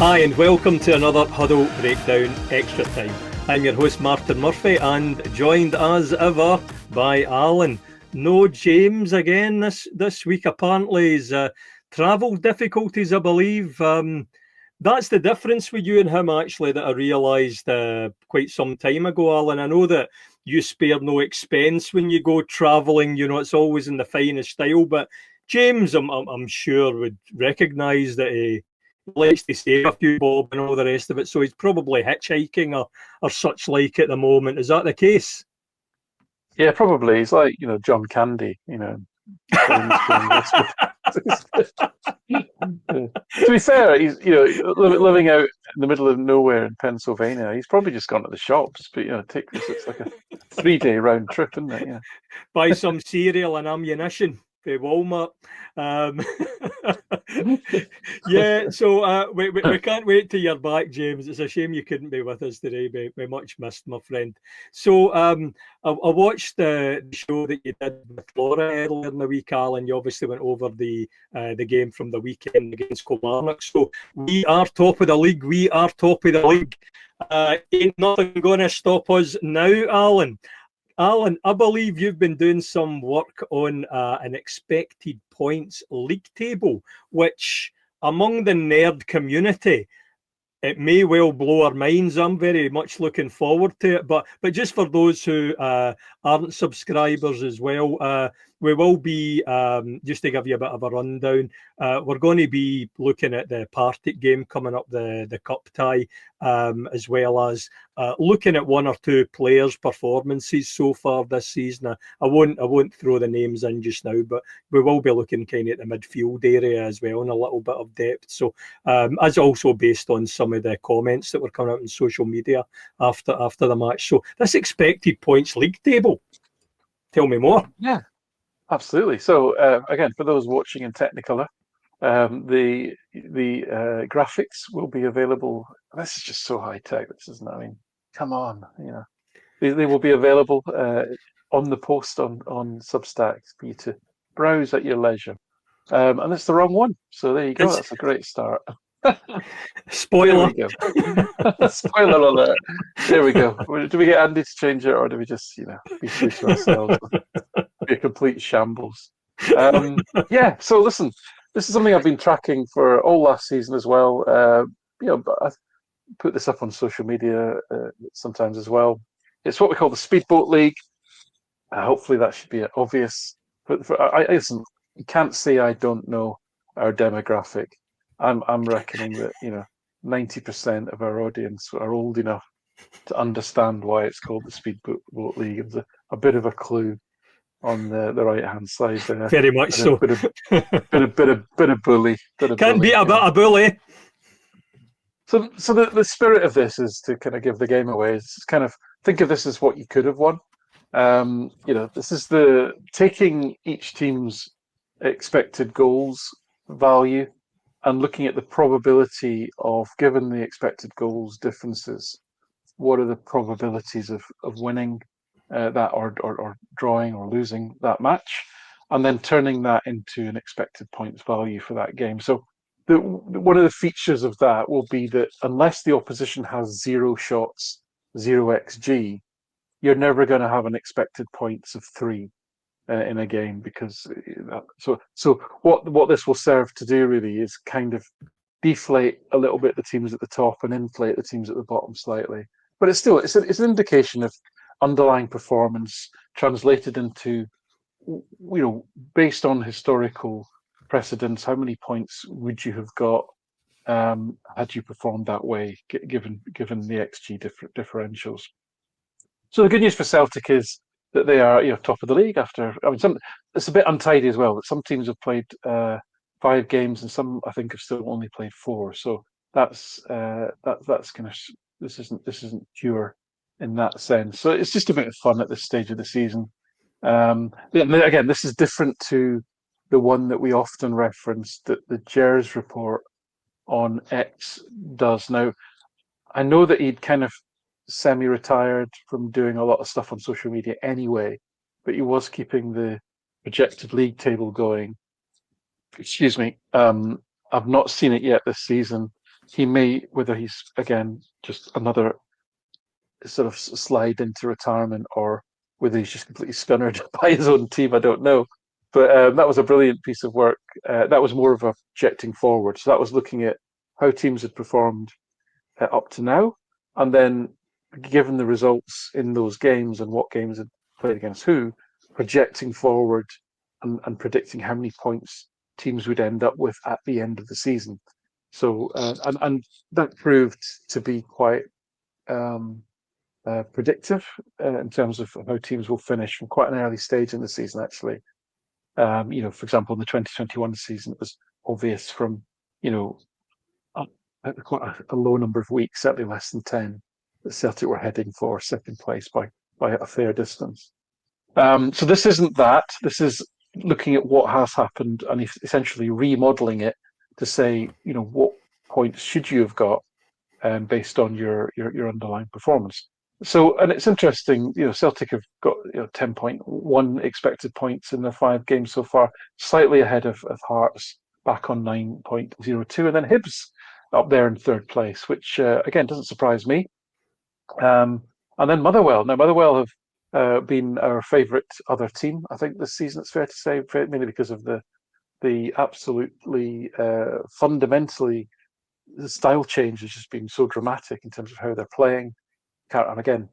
Hi and welcome to another Huddle Breakdown Extra Time. I'm your host Martin Murphy and joined as ever by Alan. No James again this week. Apparently he's travel difficulties, I believe. That's the difference with you and him, actually, that I realised quite some time ago, Alan. I know that you spare no expense when you go travelling. You know, it's always in the finest style. But James, I'm sure, would recognise that he likes to save a few bob and all the rest of it. So he's probably hitchhiking or such like at the moment. Is that the case? Yeah, probably. He's like, John Candy, To be fair, he's, living out in the middle of nowhere in Pennsylvania. He's probably just gone to the shops, but, it's like a 3-day round trip, isn't it? Yeah. Buy some cereal and ammunition for Walmart. Yeah, so we can't wait till you're back, James. It's a shame you couldn't be with us today. We much missed, my friend. So I watched the show that you did with Laura earlier in the week, Alan. You obviously went over the game from the weekend against Kilmarnock. So we are top of the league. We are top of the league. Ain't nothing going to stop us now, Alan. Alan, I believe you've been doing some work on an expected points league table, which among the nerd community, it may well blow our minds. I'm very much looking forward to it. But just for those who aren't subscribers as well, we will be, just to give you a bit of a rundown, we're going to be looking at the Partick game coming up, the cup tie, as well as looking at one or two players' performances so far this season. I won't throw the names in just now, but we will be looking kind of at the midfield area as well in a little bit of depth. So as also based on some of the comments that were coming out on social media after the match. So this expected points league table, tell me more. Yeah, absolutely. So again, for those watching in Technicolor, the graphics will be available. This is just so high tech. This isn't. I mean, come on, they will be available on the post on Substack for you to browse at your leisure. And it's the wrong one, so there you go. That's a great start. Spoiler. There we go. Spoiler alert. There we go. Do we get Andy to change it, or do we just, be true to ourselves? Be a complete shambles. Yeah. So listen, this is something I've been tracking for all last season as well. But I put this up on social media sometimes as well. It's what we call the Speedboat League. Hopefully that should be obvious. But listen, you can't say I don't know our demographic. I'm reckoning that 90% of our audience are old enough to understand why it's called the Speedboat League. There's a bit of a clue on the right hand side there. Very much so. Bit of bully. Can't beat a bit of bully. So the spirit of this is to kind of give the game away. It's kind of think of this as what you could have won. This is the taking each team's expected goals value and looking at the probability of, given the expected goals differences, what are the probabilities of winning that or drawing or losing that match, and then turning that into an expected points value for that game. So one of the features of that will be that unless the opposition has 0 shots, 0 XG, you're never going to have an expected points of 3 in a game, because so what this will serve to do really is kind of deflate a little bit the teams at the top and inflate the teams at the bottom slightly. But it's an indication of underlying performance translated into, based on historical precedents, how many points would you have got had you performed that way, given the XG differentials. So the good news for Celtic is that they are top of the league after. I mean, it's a bit untidy as well. That some teams have played 5 games and some, I think, have still only played 4. So that's kind of, this isn't pure in that sense. So it's just a bit of fun at this stage of the season. Again, this is different to the one that we often reference, that the Gers report on X does. Now, I know that he'd kind of semi-retired from doing a lot of stuff on social media anyway, but he was keeping the projected league table going. Excuse me. I've not seen it yet this season. he may, whether he's again just another sort of slide into retirement, or whether he's just completely scunnered by his own team, I don't know. But that was a brilliant piece of work. That was more of a projecting forward. So that was looking at how teams had performed up to now, and then given the results in those games and what games had played against who, projecting forward and predicting how many points teams would end up with at the end of the season. So and that proved to be quite predictive in terms of how teams will finish from quite an early stage in the season. Actually, for example, in the 2021 season, it was obvious from quite a low number of weeks, certainly less than 10, that Celtic were heading for second place by a fair distance. So this isn't that. This is looking at what has happened and essentially remodeling it to say, what points should you have got based on your underlying performance. So, and it's interesting, Celtic have got 10.1 expected points in their 5 games so far, slightly ahead of Hearts, back on 9.02, and then Hibs up there in third place, which again doesn't surprise me. And then Motherwell. Now, Motherwell have been our favourite other team, I think, this season. It's fair to say, mainly because of the absolutely fundamentally the style change has just been so dramatic in terms of how they're playing. And again,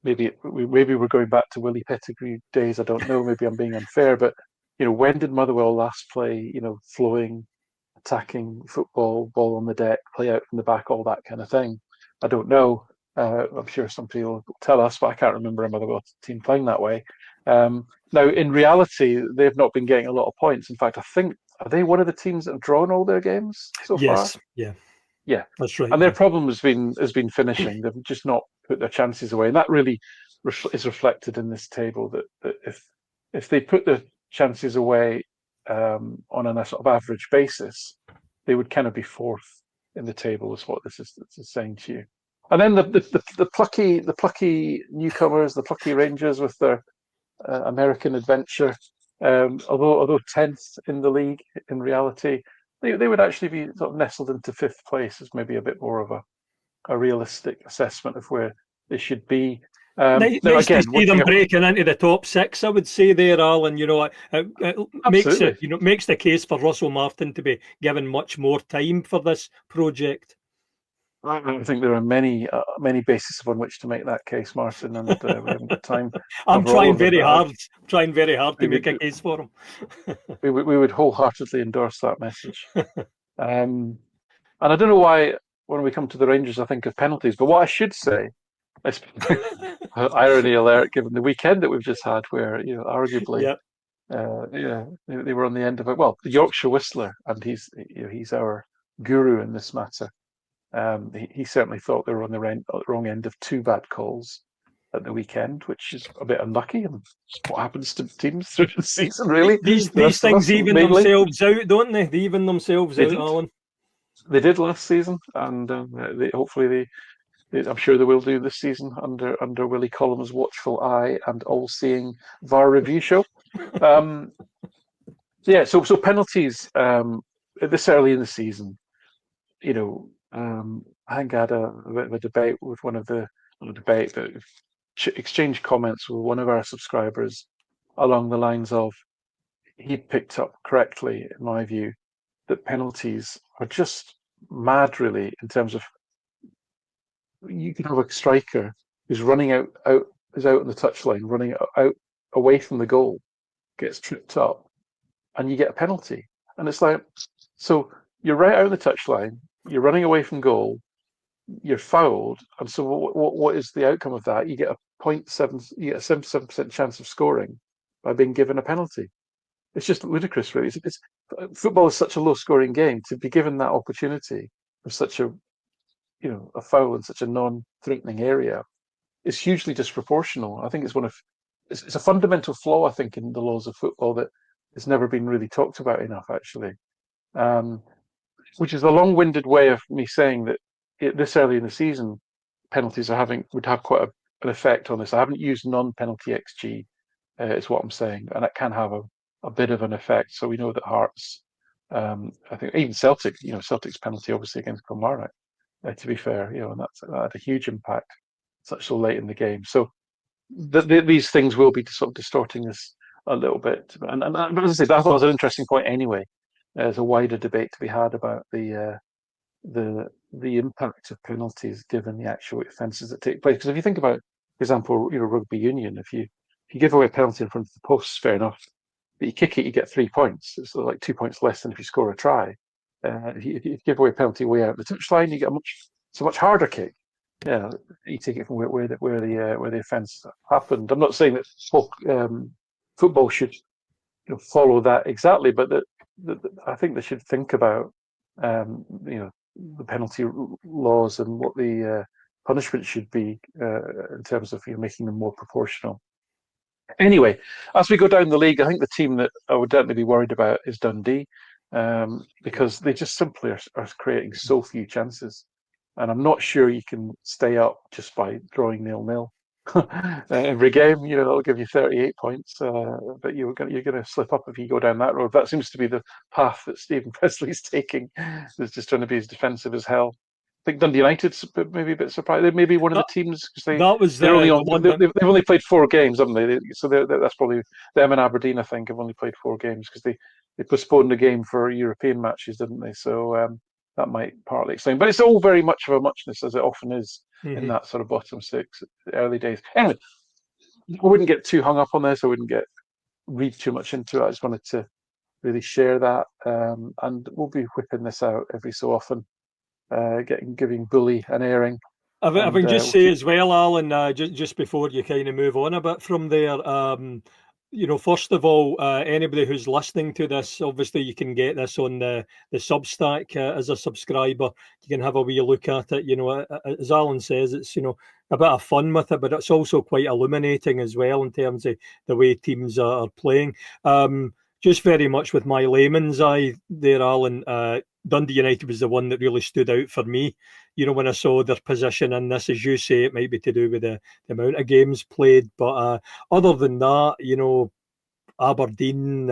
maybe we're going back to Willie Pettigrew days. I don't know. Maybe I'm being unfair, but when did Motherwell last play? Flowing, attacking football, ball on the deck, play out from the back, all that kind of thing. I don't know. I'm sure some people will tell us, but I can't remember a Motherwell team playing that way. Now, in reality, they've not been getting a lot of points. In fact, I think, are they one of the teams that have drawn all their games so far? Yes, yeah. Yeah, that's right. And their problem has been finishing. They've just not put their chances away, and that really is reflected in this table. That if they put their chances away on a sort of average basis, they would kind of be fourth in the table. Is what this is saying to you. And then the plucky newcomers, the plucky Rangers with their American adventure, although 10th in the league in reality. They would actually be sort of nestled into 5th place as maybe a bit more of a realistic assessment of where they should be. Nice to see them breaking into the top 6, I would say there, Alan. It makes the case for Russell Martin to be given much more time for this project. I think there are many bases upon which to make that case, Martin, and we haven't got time. I'm trying very hard to make a case for him. we would wholeheartedly endorse that message. And I don't know why when we come to the Rangers I think of penalties, but what I should say, irony alert, given the weekend that we've just had, where arguably, they were on the end of it. Well, the Yorkshire Whistler, and he's our guru in this matter. He certainly thought they were on the wrong end of 2 bad calls at the weekend, which is a bit unlucky, and what happens to teams through the season, really. These things even themselves out, don't they? They even themselves out, Alan. They did last season, and hopefully I'm sure they will do this season under Willie Collum's watchful eye and all-seeing VAR review show. So penalties this early in the season, I think I had a bit of a debate with exchanged comments with one of our subscribers along the lines of, he picked up correctly, in my view, that penalties are just mad, really, in terms of you can have a striker who's running out on the touchline, running out away from the goal, gets tripped up, and you get a penalty. And it's like, so you're right out on the touchline, you're running away from goal, you're fouled, and so what is the outcome of that? You get a 77% chance of scoring by being given a penalty. It's just ludicrous, really. Football is such a low-scoring game. To be given that opportunity of such a foul in such a non-threatening area is hugely disproportional. I think it's a fundamental flaw, I think, in the laws of football that has never been really talked about enough, actually. Which is a long-winded way of me saying that this early in the season, penalties would have quite an effect on this. I haven't used non-penalty XG, is what I'm saying, and it can have a bit of an effect. So we know that Hearts I think even Celtic, Celtic's penalty obviously against Kilmarnock, to be fair, and that had a huge impact so late in the game. So these things will be sort of distorting this a little bit. But as I say, that was an interesting point anyway. There's a wider debate to be had about the impact of penalties given the actual offences that take place. Because if you think about, for example, rugby union, if you give away a penalty in front of the post, fair enough. But you kick it, you get 3 points. It's like 2 points less than if you score a try. If you give away a penalty way out the touchline, you get a much harder kick. Yeah, you take it from where the offence happened. I'm not saying that football should follow that exactly, but I think they should think about the penalty laws and what the punishment should be in terms of making them more proportional. Anyway, as we go down the league, I think the team that I would definitely be worried about is Dundee, because they just simply are creating so few chances. And I'm not sure you can stay up just by drawing 0-0 every game. That'll give you 38 points, but you're going to slip up if you go down that road. That seems to be the path that Stephen Presley's taking. Is just trying to be as defensive as hell. I think Dundee United's maybe a bit surprised. They may be one of the teams because they're only on. They've only played 4 games, haven't they? So that's probably them and Aberdeen. I think have only played 4 games because they postponed the game for European matches, didn't they? So that might partly explain. But it's all very much of a muchness, as it often is in that sort of bottom 6 early days. Anyway, I wouldn't get too hung up on this. I wouldn't read too much into it. I just wanted to really share that, and we'll be whipping this out every so often. Giving Bully an airing. I can just say as well, Alan, just before you kind of move on a bit from there, first of all, anybody who's listening to this, obviously you can get this on the Substack as a subscriber. You can have a wee look at it. As Alan says, it's a bit of fun with it, but it's also quite illuminating as well in terms of the way teams are playing. Just very much with my layman's eye there, Alan, Dundee United was the one that really stood out for me. When I saw their position in this, as you say, it might be to do with the amount of games played. But other than that, Aberdeen,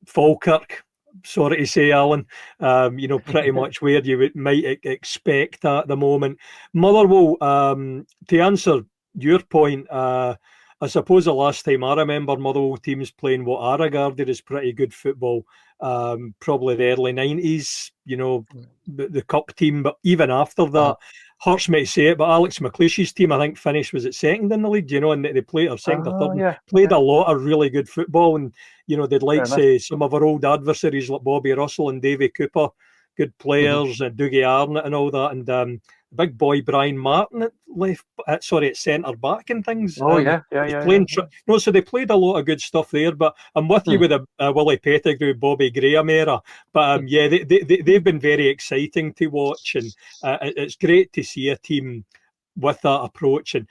Falkirk, sorry to say, Alan, pretty much where you might expect at the moment. Motherwell, to answer your point, I suppose the last time I remember Motherwell teams playing what I regarded as pretty good football, probably the early 90s, the cup team. But even after that, hurts me to say it, but Alex McLeish's team, I think, finished, was it second in the league, and they played, or second or third, played a lot of really good football. And, they'd like say some of our old adversaries like Bobby Russell and Davy Cooper, good players, and Dougie Arnott and all that. And big boy Brian Martin at centre back and things. Playing so they played a lot of good stuff there. But I'm with you with the Willie Pettigrew, Bobby Graham era. But they've been very exciting to watch, and it's great to see a team with that approach. And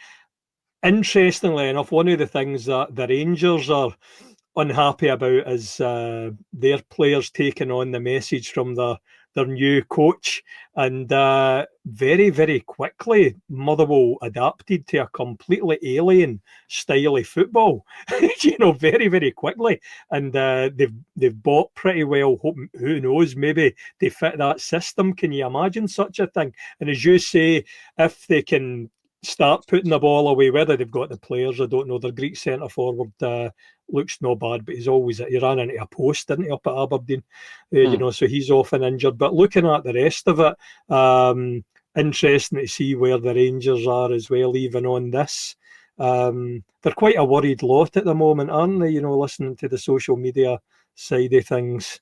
interestingly enough, one of the things that the Rangers are unhappy about is their players taking on the message from their new coach, and very, very quickly Motherwell adapted to a completely alien style of football. Very, very quickly, and they've bought pretty well. Who knows? Maybe they fit that system. Can you imagine such a thing? And as you say, if they can start putting the ball away, whether they've got the players, I don't know. Their Greek centre forward looks no bad, but he ran into a post, didn't he, up at Aberdeen? So he's often injured. But looking at the rest of it, interesting to see where the Rangers are as well, even on this. They're quite a worried lot at the moment, aren't they? Listening to the social media side of things.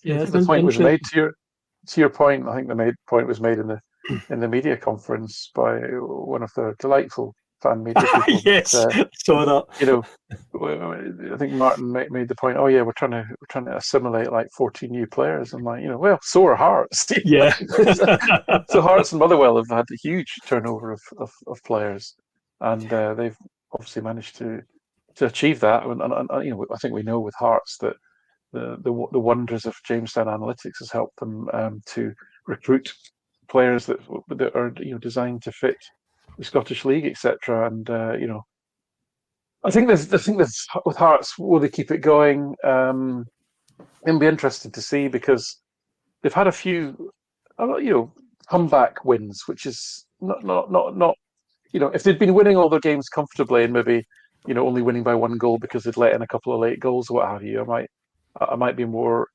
Yeah, the point was made to your point. I think the point was made in the media conference by one of the delightful fan media people. Yes, saw that. I think Martin made the point. Oh yeah, we're trying to assimilate like 14 new players. I'm like, well, so are Hearts. Yeah. So Hearts and Motherwell have had a huge turnover of players, and they've obviously managed to achieve that. And I think we know with Hearts that the wonders of Jamestown Analytics has helped them to recruit players that are designed to fit the Scottish League, etc. And I think there's with Hearts, will they keep it going? it'll be interesting to see because they've had a few, comeback wins, which is not. If they'd been winning all their games comfortably and maybe, only winning by one goal because they'd let in a couple of late goals or what have you, I might be more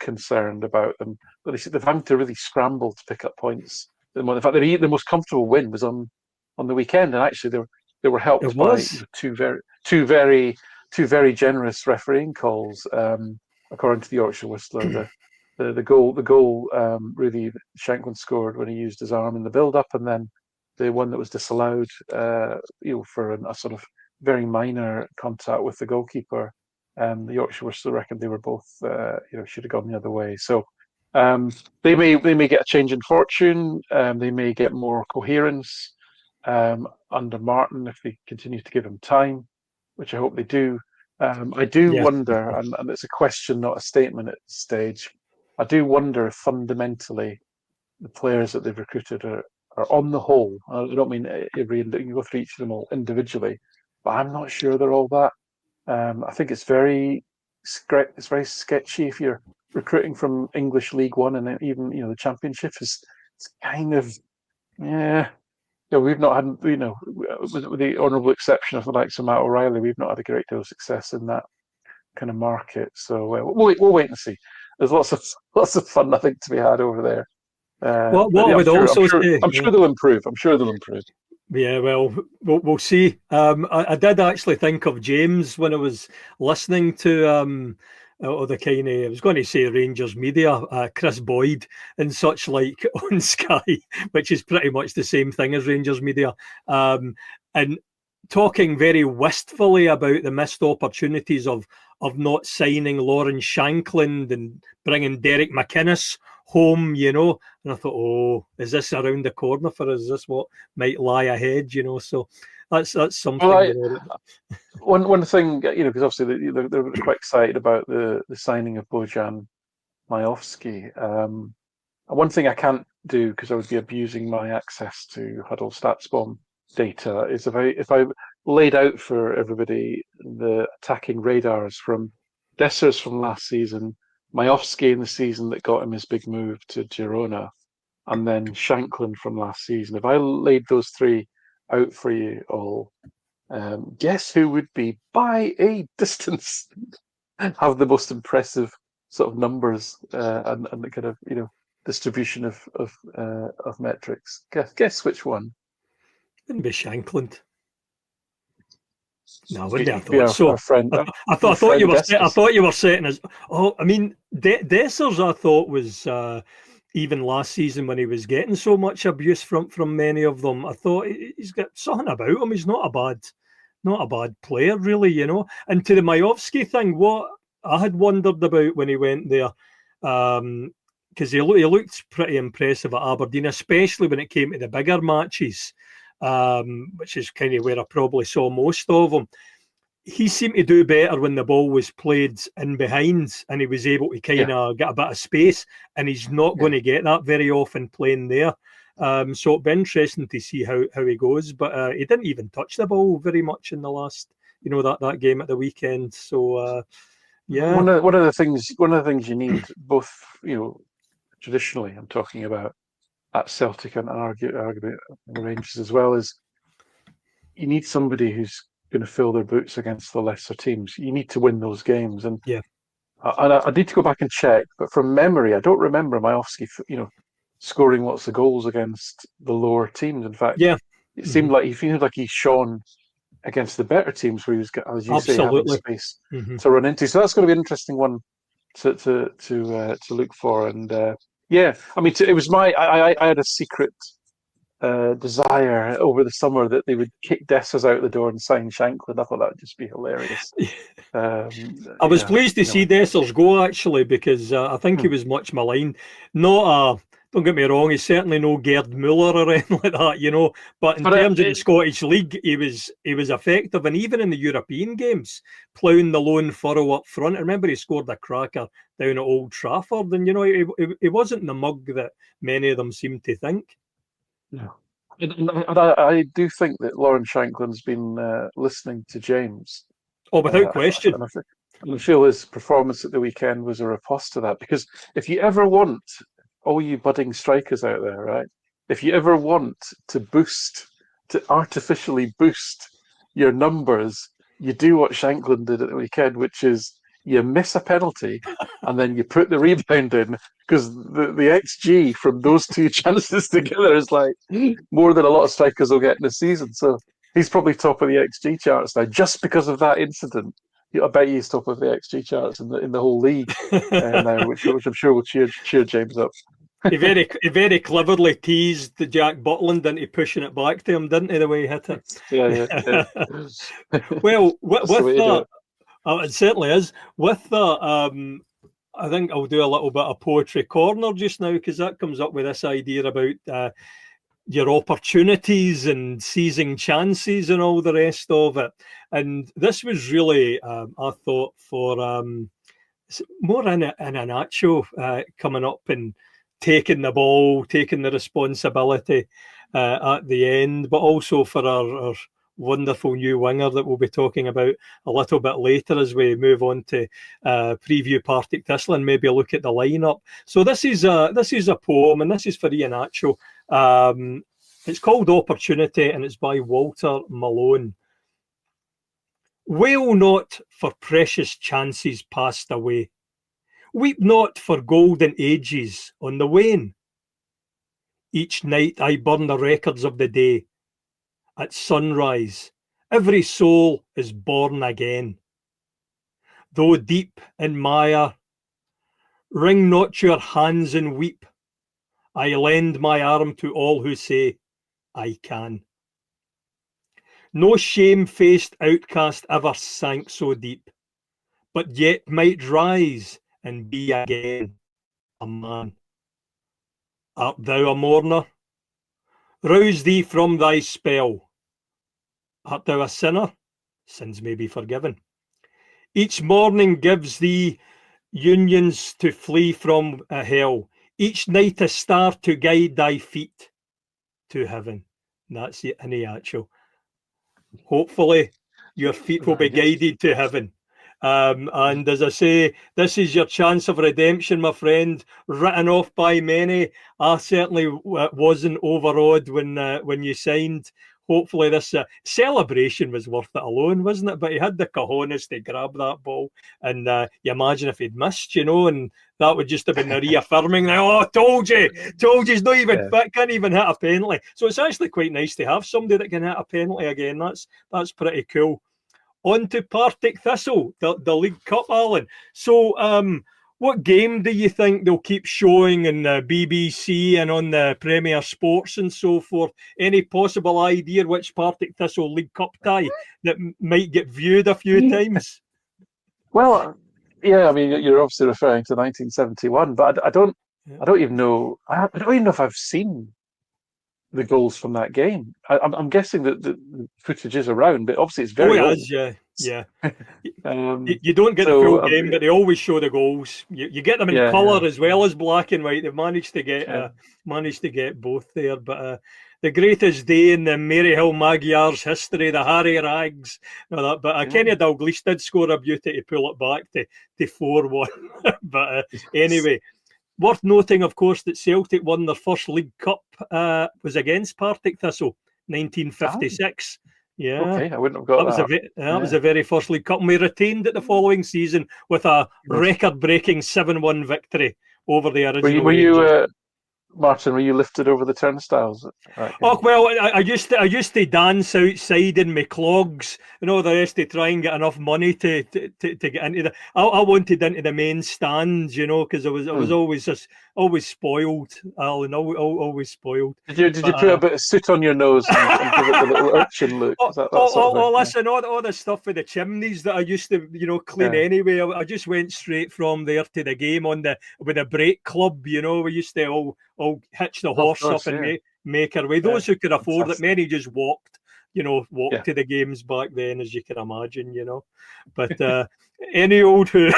concerned about them. But they've had to really scramble to pick up points. In fact, the most comfortable win was on the weekend, and actually they were helped It by was. two very generous refereeing calls. According to the Yorkshire Whistler, the goal really Shanklin scored when he used his arm in the build up, and then the one that was disallowed, for a sort of very minor contact with the goalkeeper. The Yorkshire Whistler reckoned they were both, should have gone the other way. So they may get a change in fortune. They may get more coherence under Martin if they continue to give him time, which I hope they do. I do Yeah. wonder, and it's a question, not a statement at this stage. I do wonder if fundamentally the players that they've recruited are on the whole. I don't mean every. You can go through each of them all individually, but I'm not sure they're all that. I think it's very sketchy if you're recruiting from English League One, and then even the Championship is it's kind of yeah. We've not had with the honourable exception of the likes of Matt O'Reilly, we've not had a great deal of success in that kind of market. So we'll wait and see. There's lots of fun I think to be had over there. But What I yeah, would also say, I'm sure they'll improve. I'm sure they'll improve. yeah, well, we'll see. I did actually think of James when I was listening to the kind of, I was going to say Rangers media, Chris Boyd and such like on Sky, which is pretty much the same thing as Rangers media, and talking very wistfully about the missed opportunities of not signing Lauren Shankland and bringing Derek McInnes home, and I thought, oh, is this around the corner for us? Is this what might lie ahead, So that's something, Well, one thing, because obviously they're quite excited about the signing of Bojan Majowski. One thing I can't do because I would be abusing my access to Huddle StatsBomb data is if I laid out for everybody the attacking radars from Dessers from last season, Majowski in the season that got him his big move to Girona, and then Shanklin from last season. If I laid those three out for you all, guess who would be by a distance have the most impressive sort of numbers and the kind of distribution of metrics. Guess which one? wouldn't be Shankland. No, I wouldn't have Be thought so. our friend. I thought you were. I thought you were setting us. Oh, I mean, Dessers, I thought was even last season when he was getting so much abuse from many of them. I thought he's got something about him. He's not a bad player, really. And to the Majowski thing, what I had wondered about when he went there, because he looked pretty impressive at Aberdeen, especially when it came to the bigger matches. Which is kind of where I probably saw most of him. He seemed to do better when the ball was played in behind and he was able to kind of get a bit of space, and he's not going to get that very often playing there. So it'll be interesting to see how he goes, but he didn't even touch the ball very much in the last, that game at the weekend. So yeah. One of the things you need, both, traditionally I'm talking about at Celtic and arguably the Rangers as well, is you need somebody who's going to fill their boots against the lesser teams. You need to win those games, and I need to go back and check. But from memory, I don't remember Majowski, scoring lots of goals against the lower teams. In fact, it seemed like he shone against the better teams where he was, as you say, having space to run into. So that's going to be an interesting one to look for. And I mean, it was I had a secret desire over the summer that they would kick Dessers out the door and sign Shanklin. I thought that would just be hilarious. I was pleased to see Dessers go, actually, because I think he was much maligned. Don't get me wrong, he's certainly no Gerd Muller or anything like that, But in terms of the Scottish League, he was effective, and even in the European games, ploughing the lone furrow up front. I remember he scored a cracker down at Old Trafford, and he wasn't the mug that many of them seem to think. No. And I do think that Lauren Shanklin's been listening to James. Oh, without question. I feel his performance at the weekend was a riposte to that, because if you ever want, all you budding strikers out there, right? If you ever want to artificially boost your numbers, you do what Shankland did at the weekend, which is you miss a penalty and then you put the rebound in, because the XG from those two chances together is like more than a lot of strikers will get in a season. So he's probably top of the XG charts now just because of that incident. I bet he's top of the XG charts in the whole league now, which I'm sure will cheer James up. He very cleverly teased the Jack Butland into pushing it back to him, didn't he? The way he hit it. Yeah. Well, with that, it it certainly is. With that, I think I'll do a little bit of poetry corner just now, because that comes up with this idea about your opportunities and seizing chances and all the rest of it. And this was really, I thought, for more in an actual coming up and taking the ball, taking the responsibility at the end, but also for our wonderful new winger that we'll be talking about a little bit later as we move on to preview Partick Thistle and maybe look at the lineup. So this is a poem, and this is for Ian Acho. It's called Opportunity, and it's by Walter Malone. Wail not for precious chances passed away. Weep not for golden ages on the wane. Each night I burn the records of the day. At sunrise, every soul is born again. Though deep in mire, wring not your hands and weep. I lend my arm to all who say, I can. No shame-faced outcast ever sank so deep, but yet might rise and be again a man. Art thou a mourner? Rouse thee from thy spell. Art thou a sinner? Sins may be forgiven. Each morning gives thee unions to flee from a hell. Each night a star to guide thy feet to heaven. And that's it in the actual. Hopefully your feet will be guided to heaven. And as I say, this is your chance of redemption, my friend. Written off by many. I certainly wasn't overawed when you signed. Hopefully this celebration was worth it alone, wasn't it? But he had the cojones to grab that ball. And you imagine if he'd missed, and that would just have been the reaffirming. Oh, told you, he's not even fit, can't even hit a penalty. So it's actually quite nice to have somebody that can hit a penalty again. That's pretty cool. On to Partick Thistle, the League Cup, Alan. So what game do you think they'll keep showing in the BBC and on the Premier Sports and so forth? Any possible idea which Partick Thistle League Cup tie that might get viewed a few times? Well, yeah, I mean, you're obviously referring to 1971, but I don't even know. I don't even know if I've seen the goals from that game. I'm guessing that the footage is around, but obviously it's very old. Is, yeah. You don't get the full game, but they always show the goals. You get them in colour as well as black and white. They've managed to get both there. But the greatest day in the Maryhill Magyars history, the Harry Rags, but Kenny Dalglish did score a beauty to pull it back to 4-1. But anyway. Worth noting, of course, that Celtic won their first League Cup was against Partick Thistle, 1956. Yeah, okay, I wouldn't have got that. That was the very first League Cup, and we retained it the following season with a record-breaking 7-1 victory over the original. Were you Martin, were you lifted over the turnstiles? Right. Oh well, I used to dance outside in my clogs and all the rest to try and get enough money to get into the. I wanted into the main stand, because I was always spoiled, Alan. Always spoiled. Did you put a bit of soot on your nose and give it the little urchin look? Listen, all the stuff with the chimneys that I used to clean anyway. I just went straight from there to the game with the break club. We used to all hitch the horse up and make our way. Those who could afford it, many just walked to the games back then, as you can imagine, But any old who.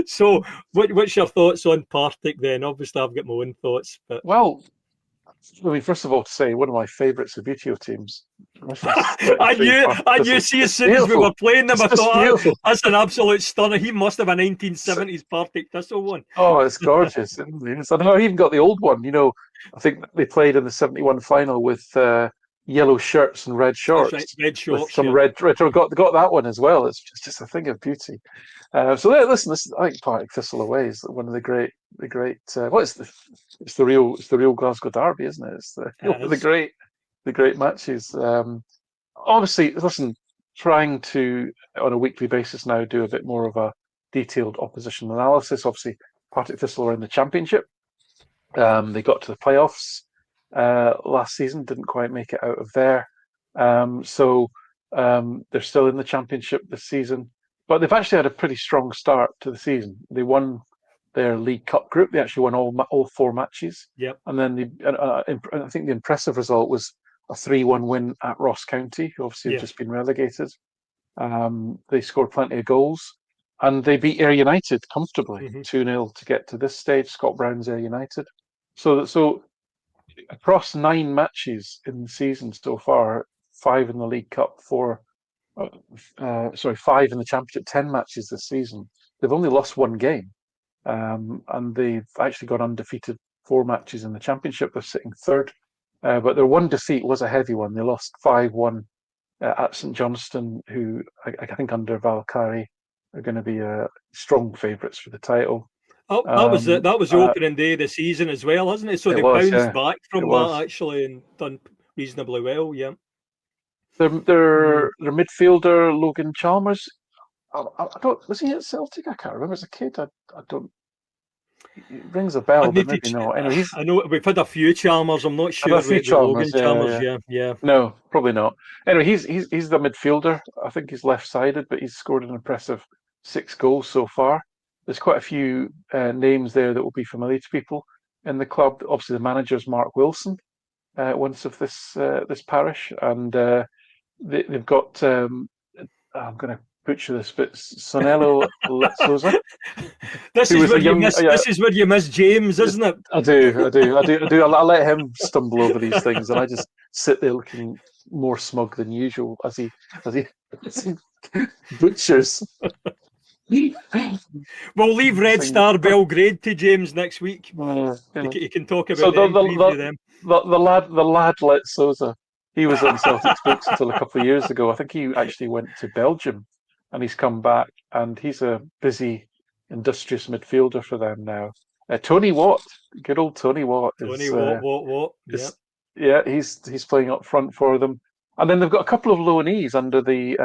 So, what's your thoughts on Partick then? Obviously, I've got my own thoughts. But well, I mean, first of all, to say one of my favourites of BTO teams. This is I 33 knew, Partick I knew. Thistle. See, as It's soon as we beautiful. were playing them, It's I just thought, beautiful. that's an absolute stunner. He must have a So, 1970s Partick Thistle one. oh, it's gorgeous. I know I even got the old one. I think they played in the 71 final with yellow shirts and red That's right, shorts red with shorts, some yeah. red. Got that one as well. It's just a thing of beauty. So listen, I think Partick Thistle away is one of the great. Well, it's the real Glasgow derby, isn't it? It's It is. the great matches. Obviously, listen, trying to on a weekly basis now do a bit more of a detailed opposition analysis. Obviously, Partick Thistle are in the championship. They got to the playoffs last season, didn't quite make it out of there. So they're still in the championship this season, but they've actually had a pretty strong start to the season. They won their League Cup group. They actually won all four matches, Yep. and then I think the impressive result was a 3-1 win at Ross County, who obviously have Yeah. just been relegated. They scored plenty of goals, and they beat Ayr United comfortably, 2-0 to get to this stage. Scott Brown's Ayr United. So across 9 matches in the season so far, 5 in the League Cup, 5 in the Championship, 10 matches this season. They've only lost 1 game, and they've actually got undefeated 4 matches in the Championship. They're sitting third, but their one defeat was a heavy one. They lost 5-1 at St Johnstone, who I think under Valkyrie are going to be strong favourites for the title. Oh, that was the opening day of the season as well, isn't it? So It they was, bounced yeah, back it from was. that actually and done reasonably well. Yeah. Their midfielder Logan Chalmers. I don't. Was he at Celtic? I can't remember. As a kid, I don't. It rings a I bell, but need to. maybe not. Anyway, I know we've had a few Chalmers. I'm not I've had sure a few about the Chalmers. Logan Yeah, Chalmers. yeah. Yeah, yeah. No, probably not. Anyway, he's the midfielder. I think he's left-sided, but he's scored an impressive 6 goals so far. There's quite a few names there that will be familiar to people in the club. Obviously, the manager's Mark Wilson, once of this parish, and they've got. I'm going to butcher this, but Sonello Letsoza, This who is was where a you young. miss. This is where you miss James, isn't it? I do. I let him stumble over these things, and I just sit there looking more smug than usual as he as he, as he butchers. We'll leave Red Thing. Star Belgrade to James next week. Yeah. You can talk So about them, preview them. the lad Let Souza, he was on Celtic's books until a couple of years ago. I think he actually went to Belgium, and he's come back, and he's a busy, industrious midfielder for them now. Tony Watt, good old Tony Watt, Tony, what? Yeah. is yeah, he's playing up front for them, and then they've got a couple of loanees under the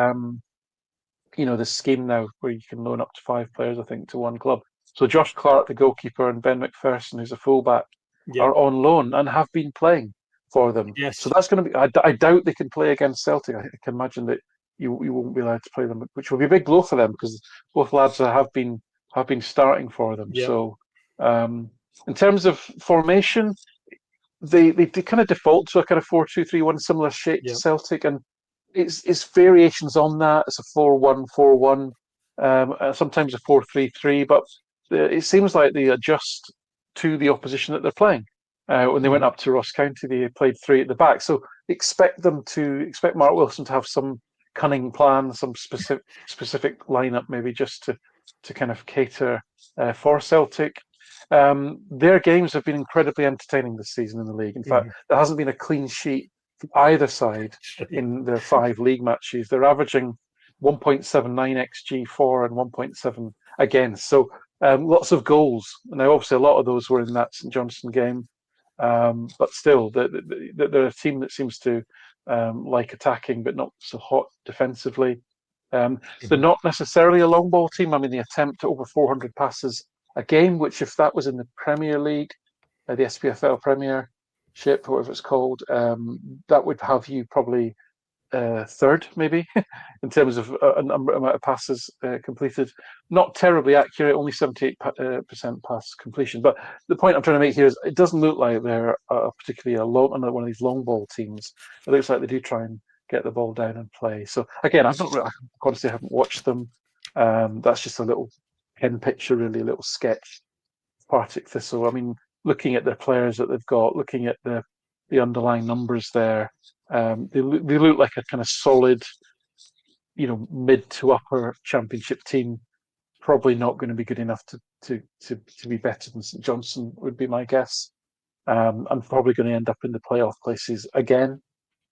the scheme now where you can loan up to 5 players, I think, to one club. So Josh Clark, the goalkeeper, and Ben McPherson, who's a fullback, Yeah. are on loan and have been playing for them. Yes. So that's going to be. I doubt they can play against Celtic. I can imagine that you won't be allowed to play them, which will be a big blow for them because both lads have been starting for them. Yeah. So in terms of formation, they kind of default to a kind of 4-2-3-1, similar shape to Celtic, and it's variations on that. It's a 4-1-4-1, sometimes a 4-3-3, but it seems like they adjust to the opposition that they're playing. When they went up to Ross County, they played 3 at the back. So expect Mark Wilson to have some cunning plan, some specific lineup, maybe just to kind of cater for Celtic. Their games have been incredibly entertaining this season in the league. In fact, there hasn't been a clean sheet from either side in their 5 league matches. They're averaging 1.79 xG for and 1.7 against. So lots of goals. Now, obviously, a lot of those were in that St Johnstone game, but still, they're a team that seems to like attacking, but not so hot defensively. They're not necessarily a long ball team. I mean, they attempt over 400 passes a game, which if that was in the Premier League, the SPFL Premiership, whatever it's called, that would have you probably third, maybe, in terms of amount of passes completed. Not terribly accurate, only 78% pass completion. But the point I'm trying to make here is it doesn't look like they're particularly one of these long ball teams. It looks like they do try and get the ball down and play. So again, I honestly haven't watched them. That's just a little pen picture, really, a little sketch. Partick Thistle. I mean, looking at the players that they've got, looking at the the underlying numbers there. They look like a kind of solid, mid to upper championship team. Probably not going to be good enough to be better than St Johnstone, would be my guess. I'm probably going to end up in the playoff places again.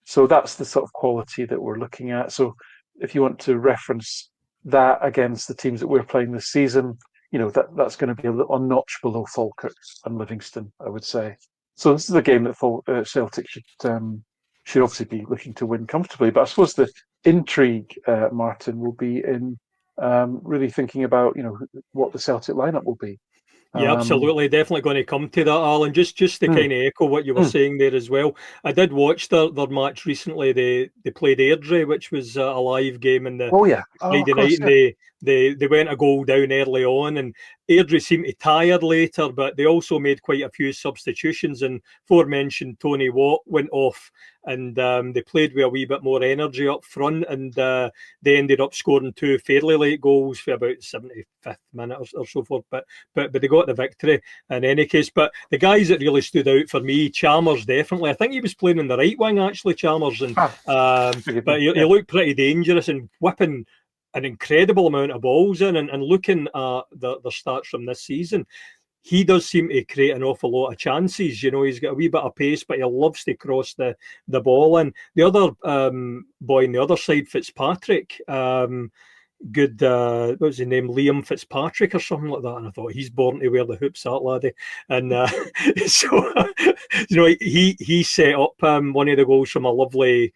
So that's the sort of quality that we're looking at. So if you want to reference that against the teams that we're playing this season, that's going to be a notch below Falkirk and Livingston, I would say. So this is a game that Celtic should obviously be looking to win comfortably. But I suppose the intrigue, Martin, will be in really thinking about what the Celtic lineup will be. Yeah, absolutely. Definitely going to come to that, Alan. Just to kind of echo what you were saying there as well. I did watch their match recently. They played Airdrie, which was a live game in the Friday night, and they went a goal down early on, and Airdrie seemed to tired later, but they also made quite a few substitutions, and aforementioned Tony Watt went off, and they played with a wee bit more energy up front, and they ended up scoring 2 fairly late goals for about 75th minute or so forth, but they got the victory in any case. But the guys that really stood out for me, Chalmers, definitely. I think he was playing in the right wing, actually, Chalmers, and but he looked pretty dangerous and whipping an incredible amount of balls in, and looking at the stats from this season, he does seem to create an awful lot of chances. He's got a wee bit of pace, but he loves to cross the ball in. The other boy on the other side, Fitzpatrick, good, what was his name, Liam Fitzpatrick or something like that, and I thought, he's born to wear the hoops, that laddie. And so he set up one of the goals from a lovely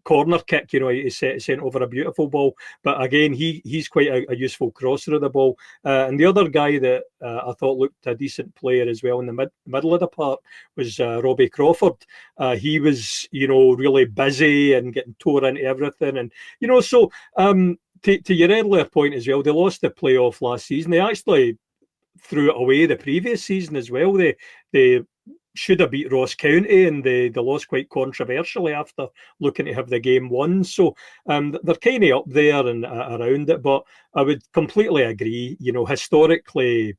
corner kick. He sent over a beautiful ball, but again, he's quite a useful crosser of the ball. And the other guy that I thought looked a decent player as well in the middle of the park was Robbie Crawford. He was really busy and getting tore into everything, and so to your earlier point as well, they lost the playoff last season. They actually threw it away the previous season as well. They should have beat Ross County, and they lost quite controversially after looking to have the game won. So they're kind of up there and around it. But I would completely agree. Historically,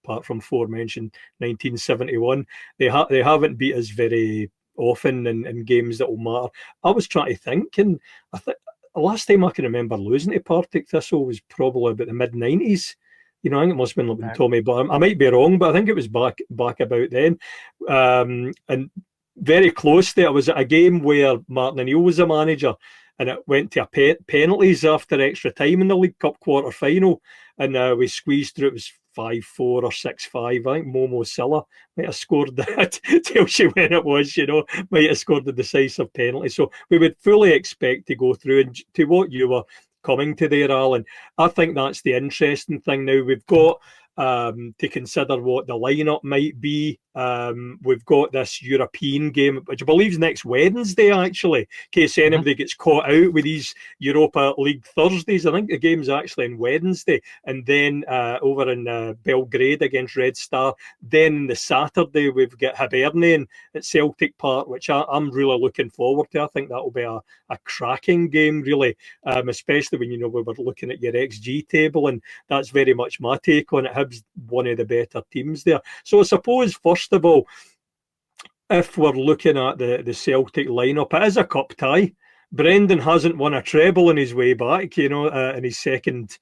apart from aforementioned 1971, they haven't beat us very often in games that will matter. I was trying to think, and I think the last time I can remember losing to Partick Thistle was probably about the mid-90s. I think it must have been Tommy, but I might be wrong, but I think it was back about then. And very close to it, I was at a game where Martin O'Neill was the manager, and it went to a penalties after extra time in the League Cup quarter-final, and we squeezed through. It was 5-4 or 6-5. I think Momo Silla might have scored that. Tells you when it was, might have scored the decisive penalty. So we would fully expect to go through. And to what you were coming to there, Alan, I think that's the interesting thing now. We've got to consider what the lineup might be. We've got this European game, which I believe is next Wednesday, actually, in case anybody gets caught out with these Europa League Thursdays. I think the game's actually on Wednesday, and then over in Belgrade against Red Star. Then the Saturday, we've got Hibernian at Celtic Park, which I'm really looking forward to. I think that will be a cracking game, really, especially when, we were looking at your XG table, and that's very much my take on it. Hibs, one of the better teams there. So I suppose, first of all, if we're looking at the Celtic lineup, it is a cup tie. Brendan hasn't won a treble on his way back, in his second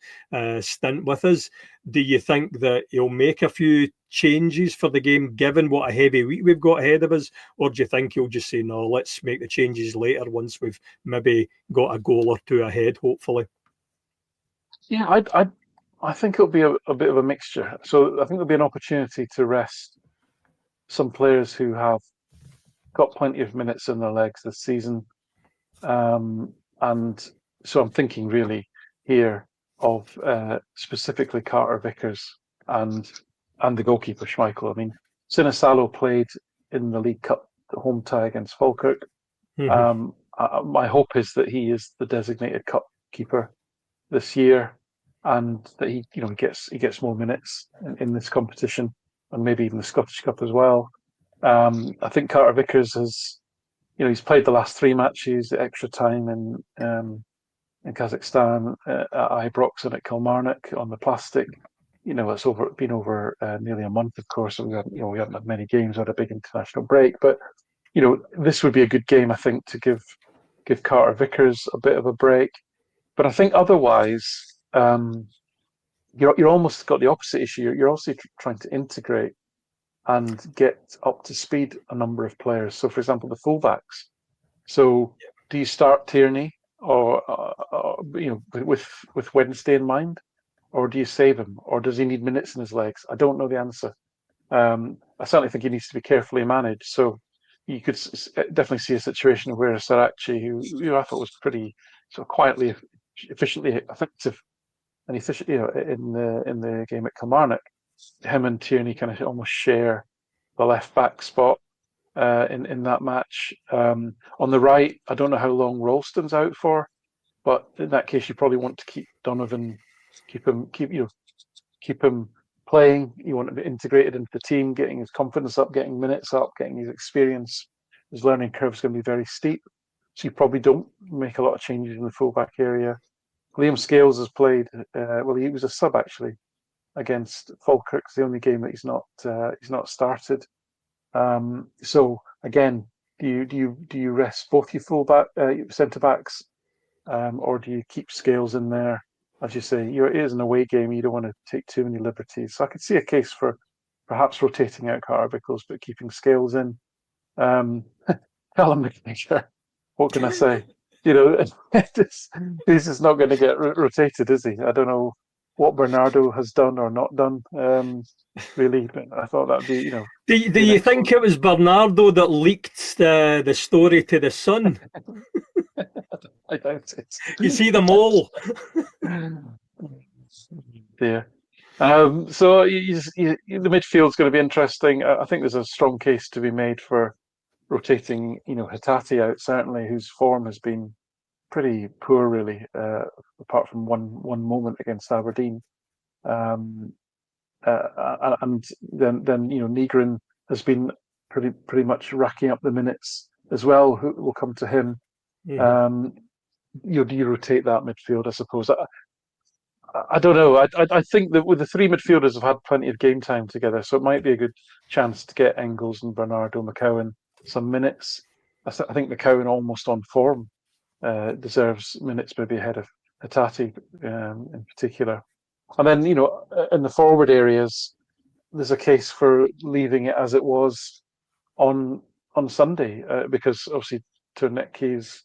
stint with us. Do you think that he'll make a few changes for the game, given what a heavy week we've got ahead of us? Or do you think he'll just say, no, let's make the changes later once we've maybe got a goal or two ahead, hopefully? Yeah, I think it'll be a bit of a mixture. So I think there'll be an opportunity to rest some players who have got plenty of minutes in their legs this season. And so I'm thinking really here of specifically Carter Vickers and the goalkeeper Schmeichel. I mean, Sinisalo played in the League Cup home tie against Falkirk. My hope is that he is the designated cup keeper this year, and that he gets more minutes in this competition, and maybe even the Scottish Cup as well. I think Carter Vickers has, he's played the last 3 matches at extra time in Kazakhstan, at Ibrox and at Kilmarnock on the plastic. it's been over nearly a month, of course. So we haven't had many games, had a big international break, but this would be a good game, I think, to give Carter Vickers a bit of a break. But I think otherwise, you're almost got the opposite issue. You're also trying to integrate and get up to speed a number of players. So, for example, the fullbacks. So, do you start Tierney or with Wednesday in mind, or do you save him, or does he need minutes in his legs? I don't know the answer. I certainly think he needs to be carefully managed. So, you could definitely see a situation where Sarachi, who I thought was pretty sort of quietly, efficiently effective and efficient, in the game at Kilmarnock, him and Tierney kind of almost share the left back spot in that match. On the right, I don't know how long Ralston's out for, but in that case, you probably want to keep Donovan, keep him playing. You want him integrated into the team, getting his confidence up, getting minutes up, getting his experience. His learning curve is going to be very steep, so you probably don't make a lot of changes in the fullback area. Liam Scales has played. He was a sub actually against Falkirk. It's the only game that he's not started. So again, do you rest both your fullback centre backs, or do you keep Scales in there? As you say, it is an away game. You don't want to take too many liberties. So I could see a case for perhaps rotating out Carter Vickers, but keeping Scales in. Callum McNair, what can I say? He's just not going to get rotated, is he? I don't know what Bernardo has done or not done, really. But I thought that'd be, Do you think it was Bernardo that leaked the story to the Sun? I doubt it. You see them all. Yeah. So the midfield's going to be interesting. I think there's a strong case to be made for rotating, Hatate out, certainly, whose form has been pretty poor, really, apart from one moment against Aberdeen. And then Nygren has been pretty much racking up the minutes as well. Who will come to him? Mm-hmm. Do you rotate that midfield? I suppose. I don't know. I think that with the three midfielders have had plenty of game time together, so it might be a good chance to get Engels and Bernardo McCowan some minutes. I think McCowan, almost on form, deserves minutes maybe ahead of Hatate in particular. And then, in the forward areas, there's a case for leaving it as it was on Sunday, because obviously Turnecki's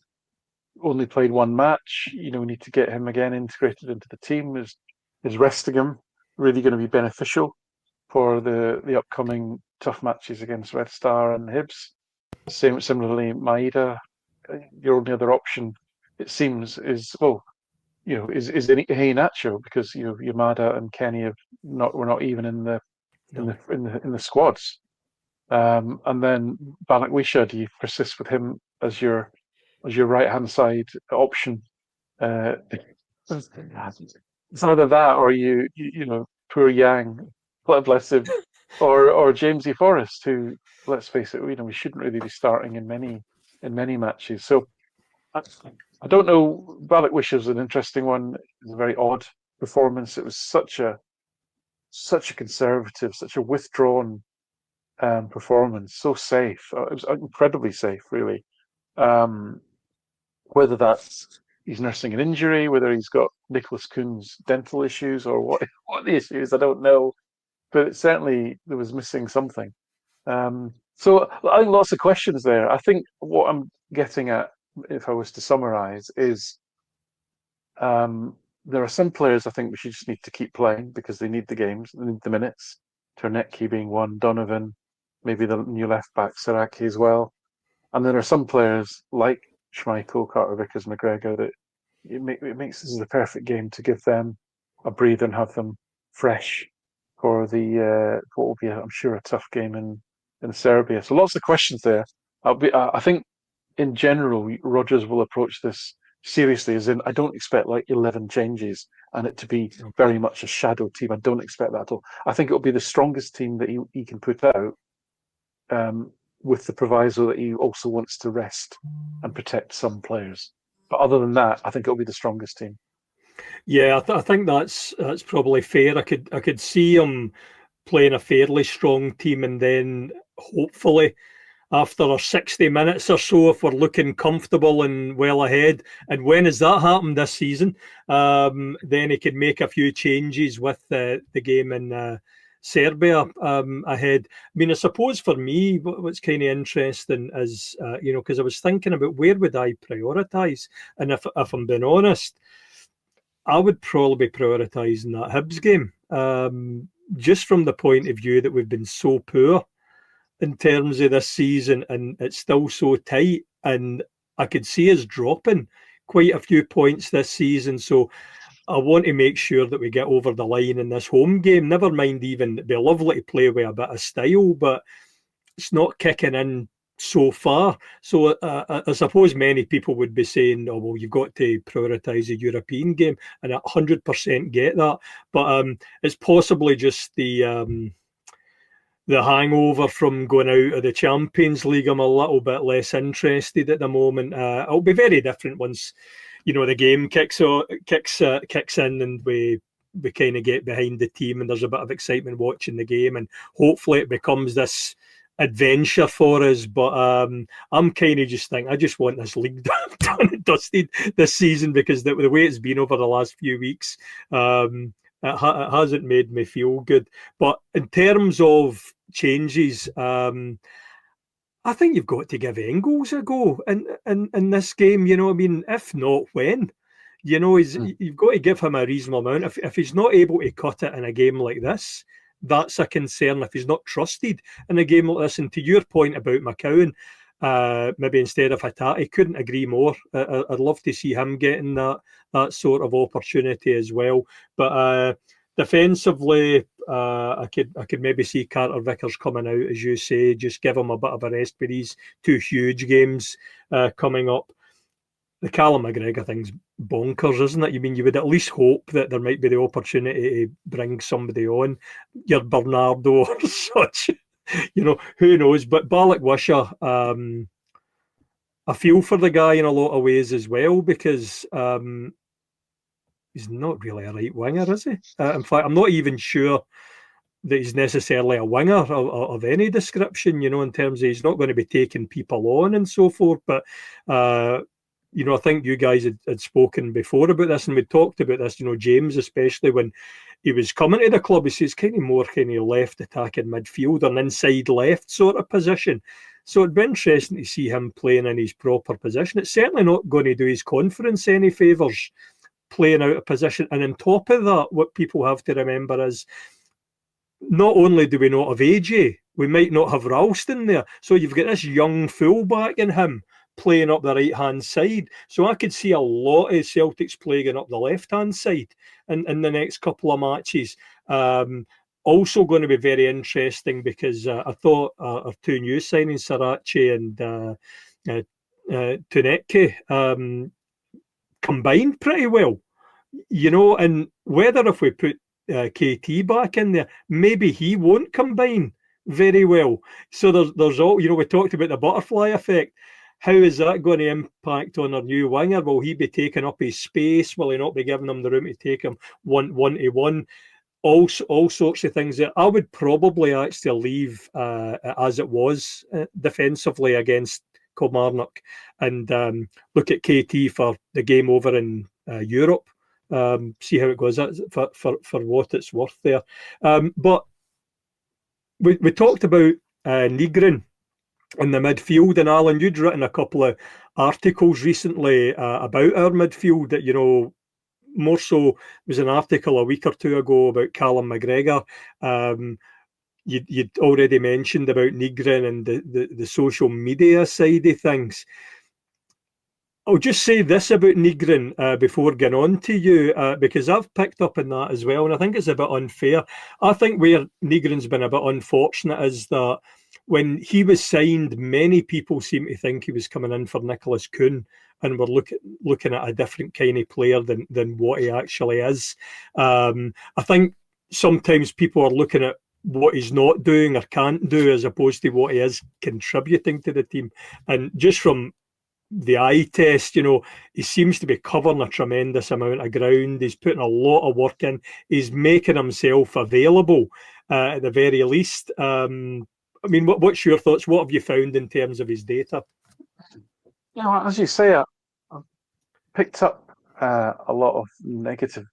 only played one match. We need to get him again integrated into the team. Is resting him really going to be beneficial for the upcoming tough matches against Red Star and Hibs? Similarly, Maeda, your only other option, it seems, is Nacho, because Yamada and Kenny were not even in the squads. And then Balakwisha, do you persist with him as your right hand side option? It's either that, or you poor Yang, bless him, or Jamesy Forrest, who, let's face it, we shouldn't really be starting in many matches. So I don't know. Balakwisha is an interesting one. It's a very odd performance. It was such a conservative, such a withdrawn performance. So safe. It was incredibly safe, really. Whether that's he's nursing an injury, whether he's got Nicholas Kuhn's dental issues, or what the issue is, I don't know. But certainly there was missing something. So I think lots of questions there. I think what I'm getting at, if I was to summarize, is there are some players I think we should just need to keep playing because they need the games, they need the minutes. Turnecki being one, Donovan, maybe the new left back Saraki as well. And there are some players like Schmeichel, Carter Vickers, McGregor that it makes this the perfect game to give them a breather and have them fresh for what will be, I'm sure, a tough game in Serbia. So lots of questions there. I think in general, Rodgers will approach this seriously, as in I don't expect like 11 changes and it to be very much a shadow team. I don't expect that at all. I think it'll be the strongest team that he can put out, with the proviso that he also wants to rest and protect some players. But other than that, I think it'll be the strongest team. Yeah, I think that's probably fair. I could see him playing a fairly strong team, and then hopefully after 60 minutes or so, if we're looking comfortable and well ahead, and when has that happened this season, then he could make a few changes with the game in Serbia ahead. I mean, I suppose for me, what's kind of interesting is, because I was thinking about where would I prioritise, and if I'm being honest, I would probably be prioritising that Hibs game, just from the point of view that we've been so poor in terms of this season, and it's still so tight. And I could see us dropping quite a few points this season. So I want to make sure that we get over the line in this home game. Never mind, even it'd be lovely to play with a bit of style, but it's not kicking in so far. So I suppose many people would be saying, "Oh well, you've got to prioritise a European game," and I 100% get that. But it's possibly just the hangover from going out of the Champions League. I'm a little bit less interested at the moment. It'll be very different once the game kicks in, and we kind of get behind the team, and there's a bit of excitement watching the game, and hopefully it becomes this adventure for us. But I'm kind of just thinking I just want this league done and dusted this season, because the way it's been over the last few weeks, it hasn't made me feel good. But in terms of changes, I think you've got to give Engels a go in this game. I mean, if not, when? You've got to give him a reasonable amount. If he's not able to cut it in a game like this, that's a concern. If he's not trusted in a game like this, and to your point about McCowan, maybe instead of Hatate, couldn't agree more. I'd love to see him getting that sort of opportunity as well. But defensively, I could maybe see Carter Vickers coming out, as you say, just give him a bit of a rest with these two huge games coming up. The Callum McGregor thing's bonkers, isn't it? You mean you would at least hope that there might be the opportunity to bring somebody on, your Bernardo or such. Who knows? But Balak Wisha, I feel for the guy in a lot of ways as well, because he's not really a right winger, is he? In fact, I'm not even sure that he's necessarily a winger of any description, in terms of he's not going to be taking people on and so forth. But I think you guys had spoken before about this, and we talked about this, James, especially when he was coming to the club, he says kind of left attacking midfield, an inside left sort of position. So it'd be interesting to see him playing in his proper position. It's certainly not going to do his confidence any favours playing out of position. And on top of that, what people have to remember is not only do we not have AJ, we might not have Ralston there. So you've got this young fullback in him playing up the right-hand side. So I could see a lot of Celtics playing up the left-hand side in the next couple of matches. Also going to be very interesting, because I thought our two new signings, Sarachi and Tunetke, combined pretty well. And whether if we put KT back in there, maybe he won't combine very well. So there's all, we talked about the butterfly effect. How is that going to impact on our new winger? Will he be taking up his space? Will he not be giving him the room to take him one-to-one? All sorts of things there. I would probably actually leave as it was defensively against Kilmarnock, and look at KT for the game over in Europe. See how it goes for what it's worth there. But we talked about Nygren in the midfield, and Alan, you'd written a couple of articles recently about our midfield that, more so was an article a week or two ago about Callum McGregor. You'd already mentioned about Nygren and the social media side of things. I'll just say this about Nygren before getting on to you, because I've picked up on that as well, and I think it's a bit unfair. I think where Nygren's been a bit unfortunate is that when he was signed, many people seem to think he was coming in for Nicholas Kuhn, and we're looking at a different kind of player than what he actually is. I think sometimes people are looking at what he's not doing or can't do as opposed to what he is contributing to the team. And just from the eye test. You know, he seems to be covering a tremendous amount of ground. He's putting a lot of work in. He's making himself available at the very least. I mean, what's your thoughts? What have you found in terms of his data? You know, as you say, I've picked up a lot of negative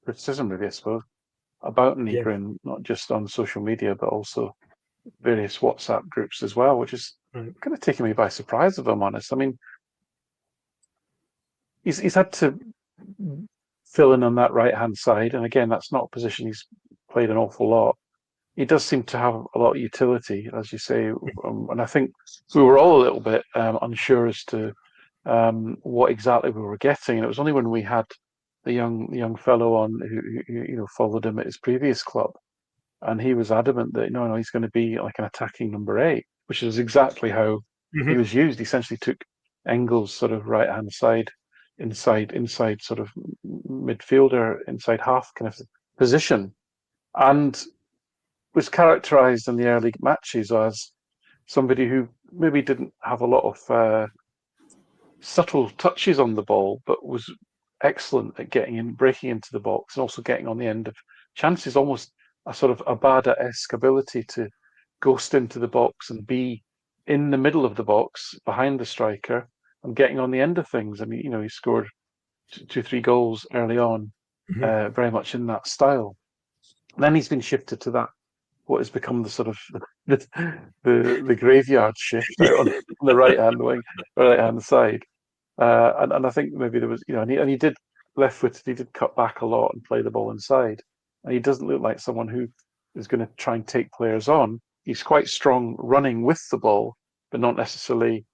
criticism, really, I suppose, about Yeah. Nygren, not just on social media, but also various WhatsApp groups as well, which is Right. kind of taken me by surprise, if I'm honest. I mean, he's had to fill in on that right hand side, and again, that's not a position he's played an awful lot. He does seem to have a lot of utility, as you say, and I think we were all a little bit unsure as to what exactly we were getting. And it was only when we had the young fellow on who followed him at his previous club, and he was adamant that no, he's going to be like an attacking number 8, which is exactly how he was used. He essentially took Engels' sort of right hand side, inside sort of midfielder, inside half kind of position, and was characterised in the early matches as somebody who maybe didn't have a lot of subtle touches on the ball, but was excellent at getting in, breaking into the box, and also getting on the end of chances. Almost a sort of Abada-esque ability to ghost into the box and be in the middle of the box behind the striker and getting on the end of things. I mean, he scored 2, 3 goals early on, very much in that style. And then he's been shifted to that what has become the sort of the graveyard shift out on the right hand side. And I think maybe there was, and he did left-footed, he did cut back a lot and play the ball inside. And he doesn't look like someone who is going to try and take players on. He's quite strong running with the ball, but not necessarily,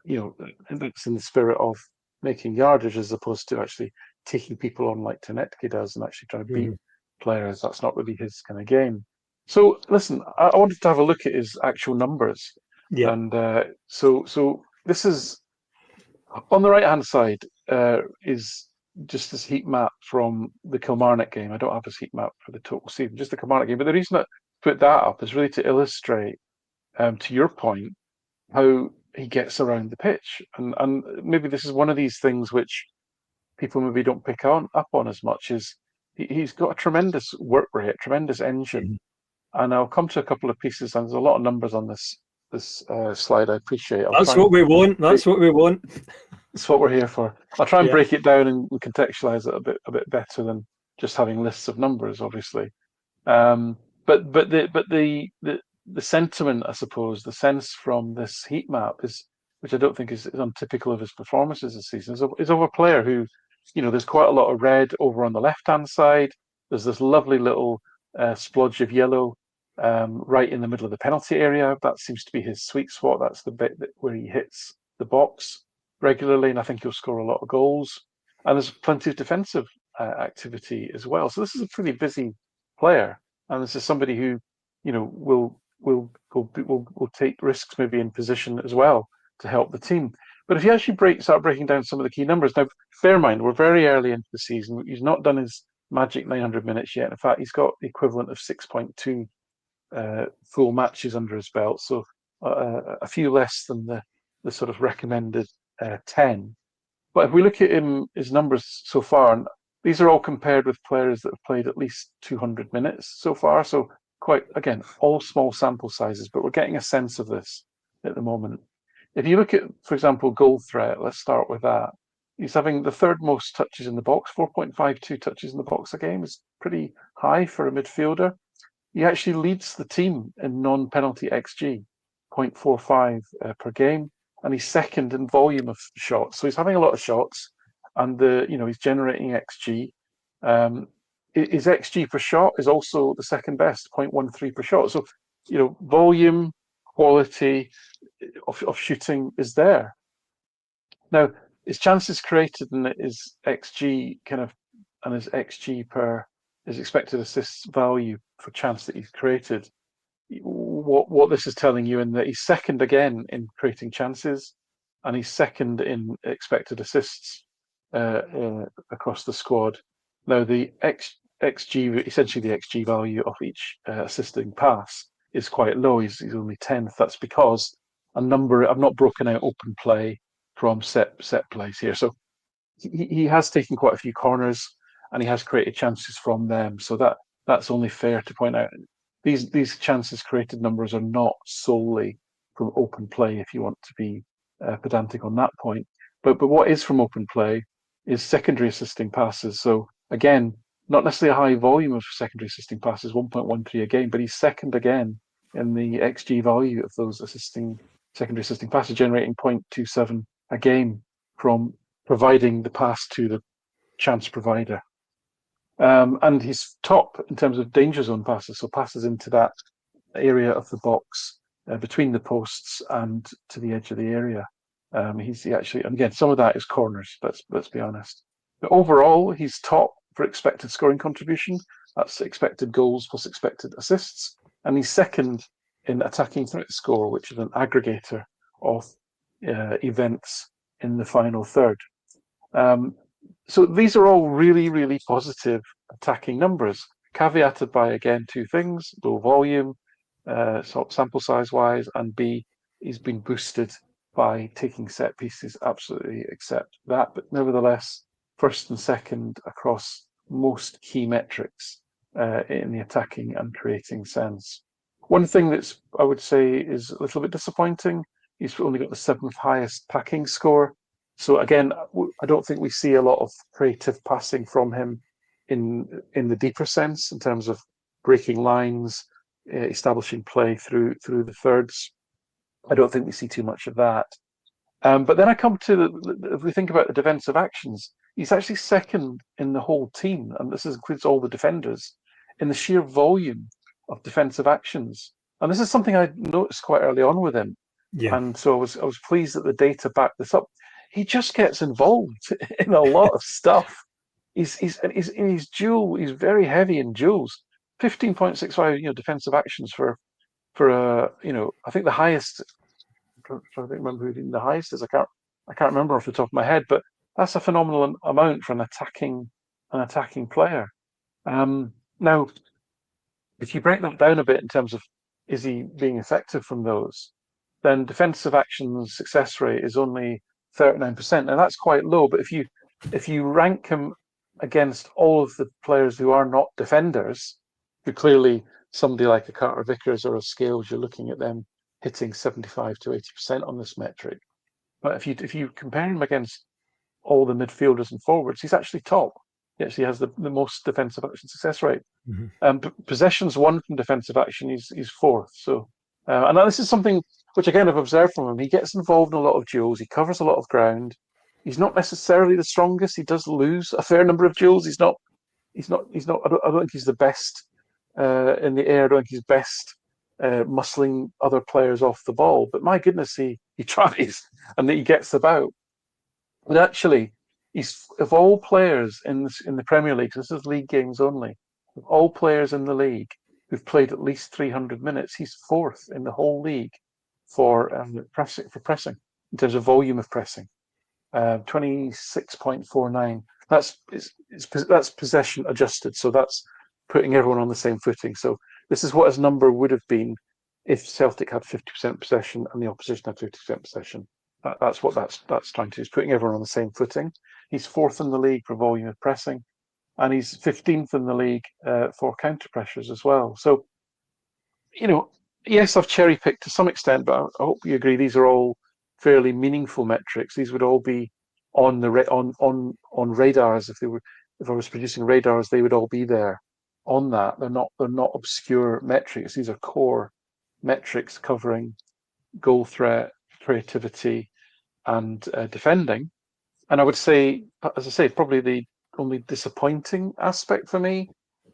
it's in the spirit of making yardage as opposed to actually taking people on like Tenetke does and actually trying to beat players. That's not really his kind of game. So listen, I wanted to have a look at his actual numbers. Yeah. And so this is on the right hand side is just this heat map from the Kilmarnock game. I don't have this heat map for the total season, just the Kilmarnock game. But the reason I put that up is really to illustrate, to your point, how he gets around the pitch. And maybe this is one of these things which people maybe don't pick up on as much, is he's got a tremendous work rate, a tremendous engine. And I'll come to a couple of pieces, and there's a lot of numbers on this slide. I appreciate. That's what we want. That's what we want. That's what we're here for. I'll try and break it down and contextualize it a bit better than just having lists of numbers, obviously. But the sentiment, I suppose, the sense from this heat map is, which I don't think is untypical of his performances this season, is of a player who, there's quite a lot of red over on the left hand side. There's this lovely little splodge of yellow right in the middle of the penalty area. That seems to be his sweet spot. That's the bit where he hits the box regularly, and I think he'll score a lot of goals. And there's plenty of defensive activity as well. So this is a pretty busy player, and this is somebody who, will take risks maybe in position as well to help the team. But if you actually start breaking down some of the key numbers now, bear in mind we're very early into the season. He's not done his magic 900 minutes yet. In fact, he's got the equivalent of 6.2 full matches under his belt, so a few less than the sort of recommended 10. But if we look at his numbers so far, and these are all compared with players that have played at least 200 minutes so far, so quite, again, all small sample sizes, but we're getting a sense of this at the moment. If you look at, for example, goal threat, let's start with that. He's having the third most touches in the box, 4.52 touches in the box a game is pretty high for a midfielder. He actually leads the team in non-penalty XG, 0.45 per game, and he's second in volume of shots. So he's having a lot of shots, and he's generating XG. His XG per shot is also the second best, 0.13 per shot. So, volume, quality of shooting is there. Now, his chances created and his XG and his XG per his expected assists value for chance that he's created. What this is telling you, in that he's second again in creating chances, and he's second in expected assists across the squad. Now, the XG, essentially the XG value of each assisting pass is quite low. He's only 10th. That's because I've not broken out open play from set plays here. So he has taken quite a few corners, and he has created chances from them. So that's only fair to point out. These chances created numbers are not solely from open play, if you want to be pedantic on that point. But what is from open play is secondary assisting passes. So again, not necessarily a high volume of secondary assisting passes, 1.13 a game, but he's second again in the XG value of those secondary assisting passes, generating 0.27 a game from providing the pass to the chance provider. And he's top in terms of danger zone passes, so passes into that area of the box between the posts and to the edge of the area. He actually, and again, some of that is corners. Let's be honest. But overall, he's top for expected scoring contribution. That's expected goals plus expected assists, and he's second in attacking threat score, which is an aggregator of events in the final third. So these are all really, really positive attacking numbers, caveated by, again, two things: low volume, sample size wise, and B, he's been boosted by taking set pieces. Absolutely accept that. But nevertheless, first and second across most key metrics in the attacking and creating sense. One thing that's, I would say, is a little bit disappointing, he's only got the 7th highest packing score. So again, I don't think we see a lot of creative passing from him in the deeper sense, in terms of breaking lines, establishing play through the thirds. I don't think we see too much of that. But then I come to if we think about the defensive actions, he's actually second in the whole team, and this includes all the defenders, in the sheer volume of defensive actions. And this is something I noticed quite early on with him. Yeah. And so I was pleased that the data backed this up. He just gets involved in a lot of stuff. He's very heavy in duels. 15.65, defensive actions for I think the highest. I'm trying to remember who the highest is. I can't remember off the top of my head, but that's a phenomenal amount for an attacking player. Now, if you break that down a bit in terms of is he being effective from those, then defensive actions success rate is only 39%, and that's quite low. But if you rank him against all of the players who are not defenders, who clearly somebody like a Carter Vickers or a Scales, you're looking at them hitting 75 to 80% on this metric. But if you compare him against all the midfielders and forwards, he's actually top. He actually has the most defensive action success rate. Mm-hmm. Possessions won from defensive action, he's fourth. So, and this is something which again I've observed from him. He gets involved in a lot of duels. He covers a lot of ground. He's not necessarily the strongest. He does lose a fair number of duels. He's not. I don't think he's the best in the air. I don't think he's best muscling other players off the ball. But my goodness, he tries and he gets about. But actually, he's of all players in the Premier League. This is league games only. Of all players in the league who've played at least 300 minutes, he's fourth in the whole league for pressing in terms of volume of pressing. 26.49. That's possession adjusted, so that's putting everyone on the same footing. So this is what his number would have been if Celtic had 50% possession and the opposition had 50% possession. That's what that's trying to do, is putting everyone on the same footing. He's fourth in the league for volume of pressing, and he's 15th in the league for counter pressures as well. So, yes, I've cherry picked to some extent, but I hope you agree these are all fairly meaningful metrics. These would all be on radars. If I was producing radars, they would all be there on that. They're not obscure metrics. These are core metrics covering goal threat, creativity, and defending. And I would say, as I say, probably the only disappointing aspect for me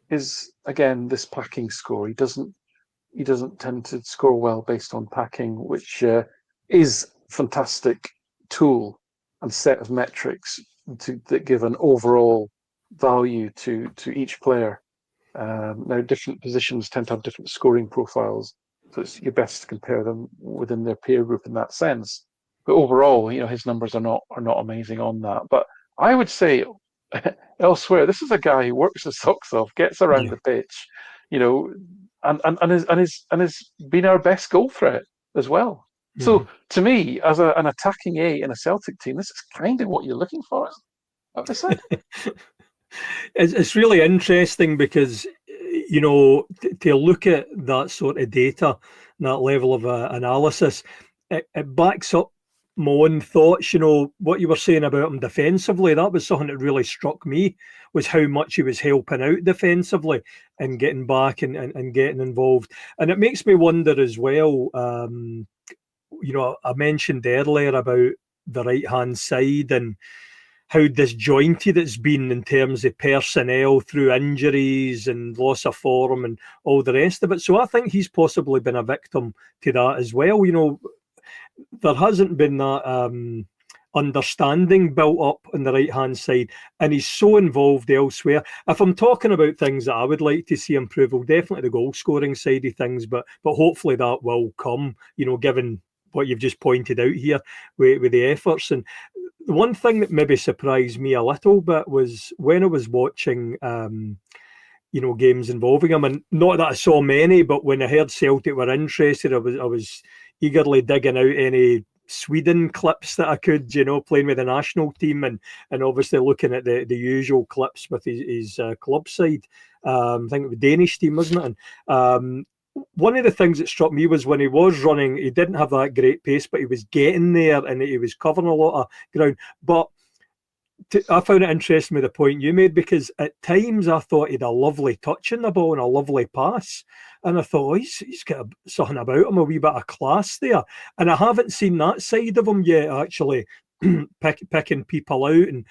is, again, this packing score. He doesn't tend to score well based on packing, which is a fantastic tool and set of metrics that give an overall value to each player. Now, different positions tend to have different scoring profiles, so it's your best to compare them within their peer group in that sense. But overall, his numbers are not amazing on that. But I would say elsewhere, this is a guy who works his socks off, gets around the pitch, and has been our best goal threat as well. So to me, as an attacking eight in a Celtic team, this is kind of what you're looking for, at this end. It's really interesting because, to look at that sort of data, that level of analysis, it backs up my own thoughts. What you were saying about him defensively, that was something that really struck me, was how much he was helping out defensively and getting back and getting involved. And it makes me wonder as well, I mentioned earlier about the right-hand side and how disjointed it's been in terms of personnel through injuries and loss of form and all the rest of it. So I think he's possibly been a victim to that as well. There hasn't been that understanding built up on the right-hand side, and he's so involved elsewhere. If I'm talking about things that I would like to see improve, well, definitely the goal-scoring side of things, but hopefully that will come, given what you've just pointed out here with the efforts. And the one thing that maybe surprised me a little bit was when I was watching, games involving him, and not that I saw many, but when I heard Celtic were interested, I was eagerly digging out any Sweden clips that I could, playing with the national team, and obviously looking at the usual clips with his club side. I think it was Danish team, wasn't it? And one of the things that struck me was when he was running, he didn't have that great pace, but he was getting there and he was covering a lot of ground. But I found it interesting with the point you made, because at times I thought he had a lovely touch in the ball and a lovely pass. And I thought, he's got something about him, a wee bit of class there. And I haven't seen that side of him yet, actually. Picking people out and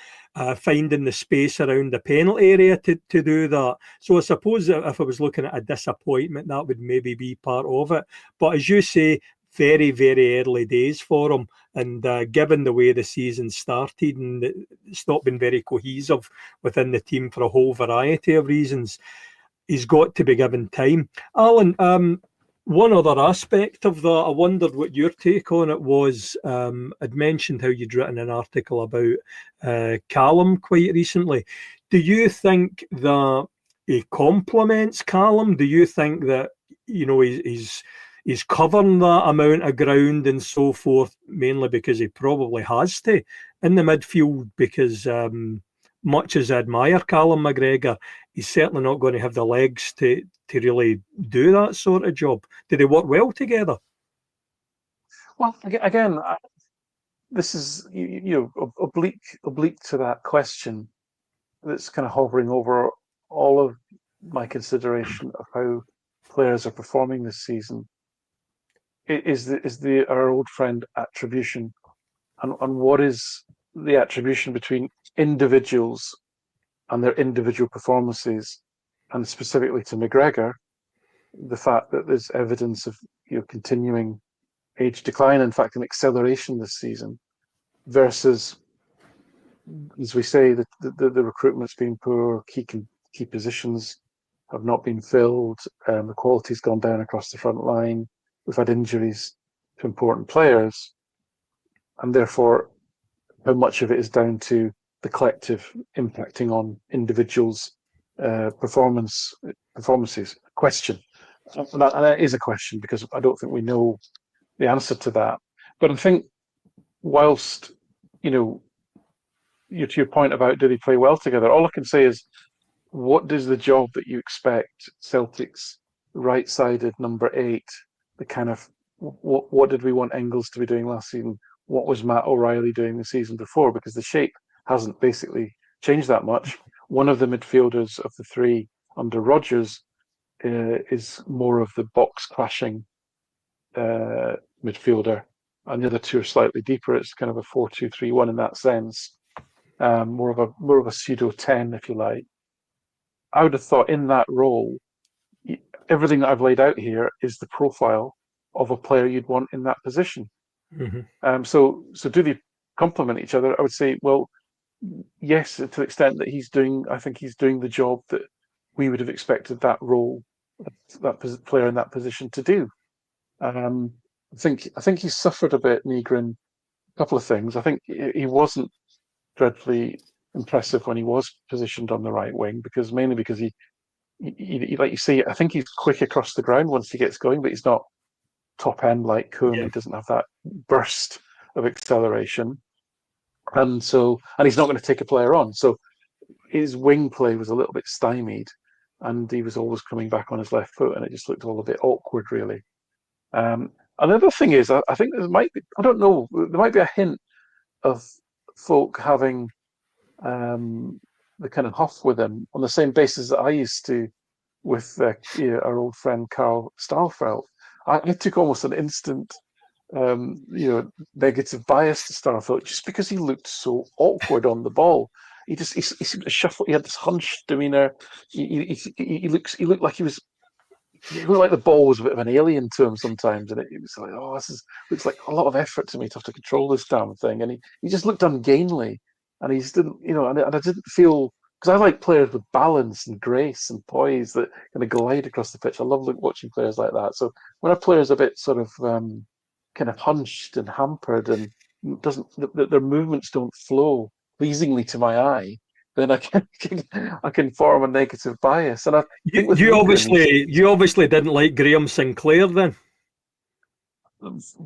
finding the space around the penalty area to do that. So I suppose if I was looking at a disappointment, that would maybe be part of it. But as you say, very, very early days for him. And given the way the season started, and it's not been very cohesive within the team for a whole variety of reasons, he's got to be given time. Alan, one other aspect of that, I wondered what your take on it was. I'd mentioned how you'd written an article about Callum quite recently. Do you think that he complements Callum? Do you think that he's covering that amount of ground and so forth, mainly because he probably has to in the midfield? Because much as I admire Callum McGregor, he's certainly not going to have the legs to really do that sort of job. Do they work well together? Well, again, this is oblique to that question that's kind of hovering over all of my consideration of how players are performing this season. Is our old friend attribution, and what is the attribution between individuals and their individual performances, and specifically to McGregor, the fact that there's evidence of continuing age decline, in fact, an acceleration this season, versus, as we say, the recruitment's been poor, key positions have not been filled, the quality's gone down across the front line, we've had injuries to important players, and therefore how much of it is down to the collective impacting on individuals' performances? Question. And that is a question, because I don't think we know the answer to that. But I think whilst, to your point about do they play well together, all I can say is, what does the job that you expect Celtic's right-sided number 8, the kind of, what did we want Engels to be doing last season? What was Matt O'Reilly doing the season before? Because the shape hasn't basically changed that much. One of the midfielders of the three under Rodgers is more of the box crashing midfielder, and the other two are slightly deeper. It's kind of a 4-2-3-1 in that sense, more of a pseudo 10, if you like. I would have thought in that role, everything that I've laid out here is the profile of a player you'd want in that position. Mm-hmm. So do they complement each other? I would say, well, yes, to the extent that I think he's doing the job that we would have expected that role, that player in that position to do. I think he's suffered a bit, Nygren. A couple of things. I think he wasn't dreadfully impressive when he was positioned on the right wing, mainly because he like you say, I think he's quick across the ground once he gets going, but he's not top end like Coon. Yeah. He doesn't have that burst of acceleration. And he's not going to take a player on. So his wing play was a little bit stymied, and he was always coming back on his left foot, and it just looked all a bit awkward, really. Another thing is, I think there might be, I don't know, there might be a hint of folk having the kind of huff with him on the same basis that I used to with our old friend Carl Starfelt. I took almost an instant negative bias to Starfelt just because he looked so awkward on the ball. He seemed to shuffle. He had this hunched demeanor. He looked like he was. It looked like the ball was a bit of an alien to him sometimes, and it was like, oh, looks like a lot of effort to me to have to control this damn thing. And he just looked ungainly, and he just didn't, and I didn't feel, because I like players with balance and grace and poise that kind of glide across the pitch. I love watching players like that. So when a player's a bit sort of kind of hunched and hampered and their movements don't flow pleasingly to my eye, then I can form a negative bias. And I think with You Nygren, you obviously didn't like Graham Sinclair then.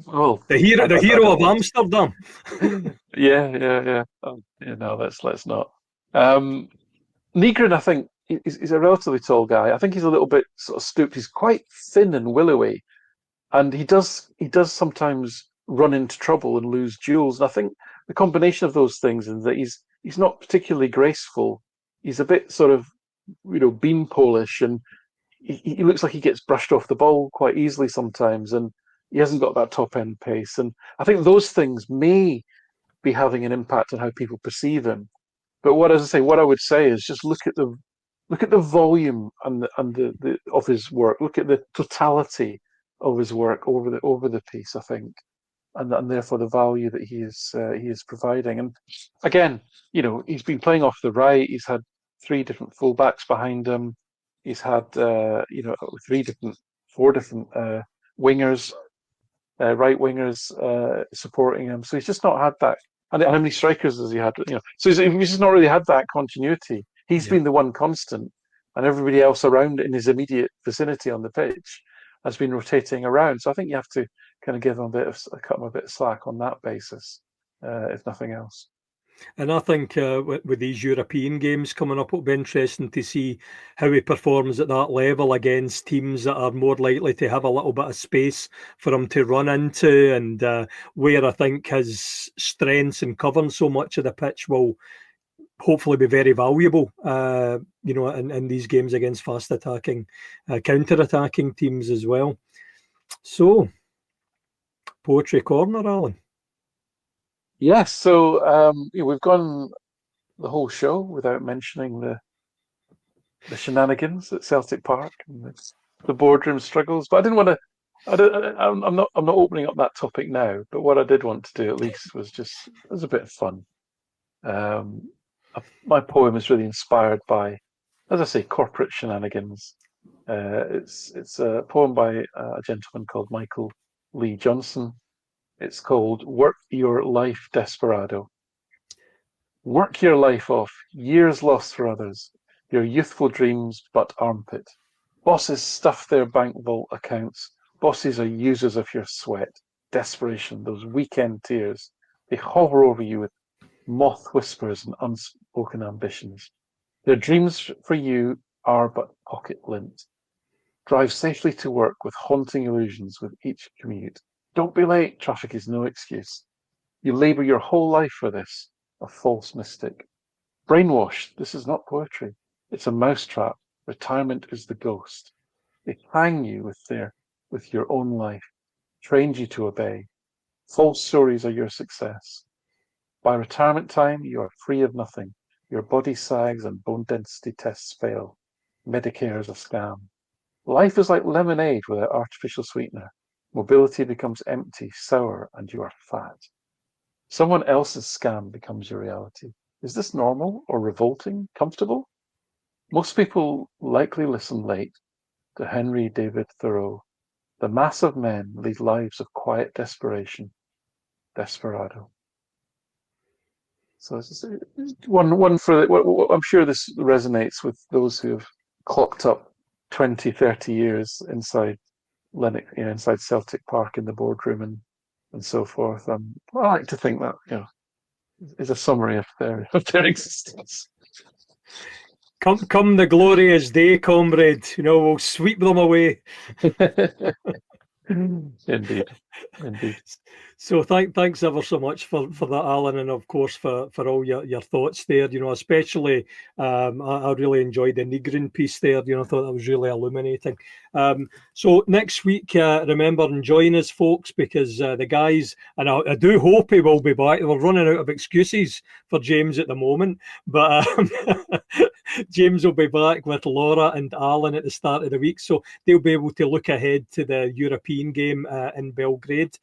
Well, The hero of Amsterdam. yeah. No, let's not. Nygren, I think, is a relatively tall guy. I think he's a little bit sort of stooped. He's quite thin and willowy, and he does sometimes run into trouble and lose duels. And I think the combination of those things is that he's not particularly graceful. He's a bit sort of beam polish, and he looks like he gets brushed off the ball quite easily sometimes, and he hasn't got that top end pace. And I think those things may be having an impact on how people perceive him. But what I would say is just look at the volume and the of his work. Look at the totality of his work over the piece, I think, and therefore the value that he is providing. And again, he's been playing off the right. He's had 3 different fullbacks behind him. He's had 4 different wingers, right wingers supporting him. So he's just not had that. And how many strikers has he had? So he's just not really had that continuity. He's been the one constant, and everybody else around in his immediate vicinity on the pitch has been rotating around. So I think you have to kind of give him cut him a bit of slack on that basis, if nothing else. And I think with these European games coming up, it'll be interesting to see how he performs at that level against teams that are more likely to have a little bit of space for him to run into, and where I think his strengths and covering so much of the pitch will hopefully be very valuable, in these games against fast attacking, counter-attacking teams as well. So, Poetry Corner, Alan. Yes, so we've gone the whole show without mentioning the shenanigans at Celtic Park and the boardroom struggles. But I didn't want to. I'm not opening up that topic now. But what I did want to do at least was a bit of fun. My poem is really inspired by, as I say, corporate shenanigans. It's a poem by a gentleman called Michael Lee Johnson. It's called Work Your Life, Desperado. Work your life off, years lost for others, your youthful dreams but armpit. Bosses stuff their bank vault accounts. Bosses are users of your sweat, desperation, those weekend tears. They hover over you with moth whispers and unspoken ambitions. Their dreams for you are but pocket lint. Drive safely to work with haunting illusions with each commute. Don't be late, traffic is no excuse. You labour your whole life for this, a false mystic. Brainwashed, this is not poetry. It's a mousetrap. Retirement is the ghost. They hang you with your own life, trained you to obey. False stories are your success. By retirement time, you are free of nothing. Your body sags and bone density tests fail. Medicare is a scam. Life is like lemonade without artificial sweetener. Mobility becomes empty, sour, and you are fat. Someone else's scam becomes your reality. Is this normal or revolting? Comfortable? Most people likely listen late to Henry David Thoreau. The mass of men lead lives of quiet desperation. Desperado. So it's one for. I'm sure this resonates with those who have clocked up 20, 30 years inside Lennox, inside Celtic Park in the boardroom and so forth. I like to think that is a summary of their existence. Come the glorious day, comrade. We'll sweep them away. Indeed. So thanks ever so much for that, Alan, and of course for all your thoughts there. Especially I really enjoyed the Nygren piece there. I thought that was really illuminating. So next week, remember and join us, folks, because the guys, and I do hope he will be back. We're running out of excuses for James at the moment, but James will be back with Laura and Alan at the start of the week, so they'll be able to look ahead to the European game in Belgrade.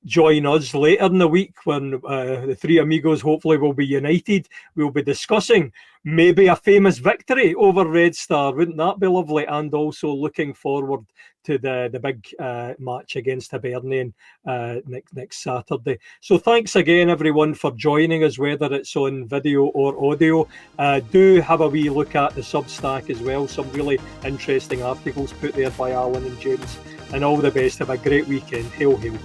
Join us later in the week when the three amigos hopefully will be united. We'll be discussing maybe a famous victory over Red Star. Wouldn't that be lovely? And also looking forward to the big match against Hibernian next Saturday. So thanks again, everyone, for joining us, whether it's on video or audio. Do have a wee look at the Substack as well. Some really interesting articles put there by Alan and James. And all the best. Have a great weekend. Hail, hail.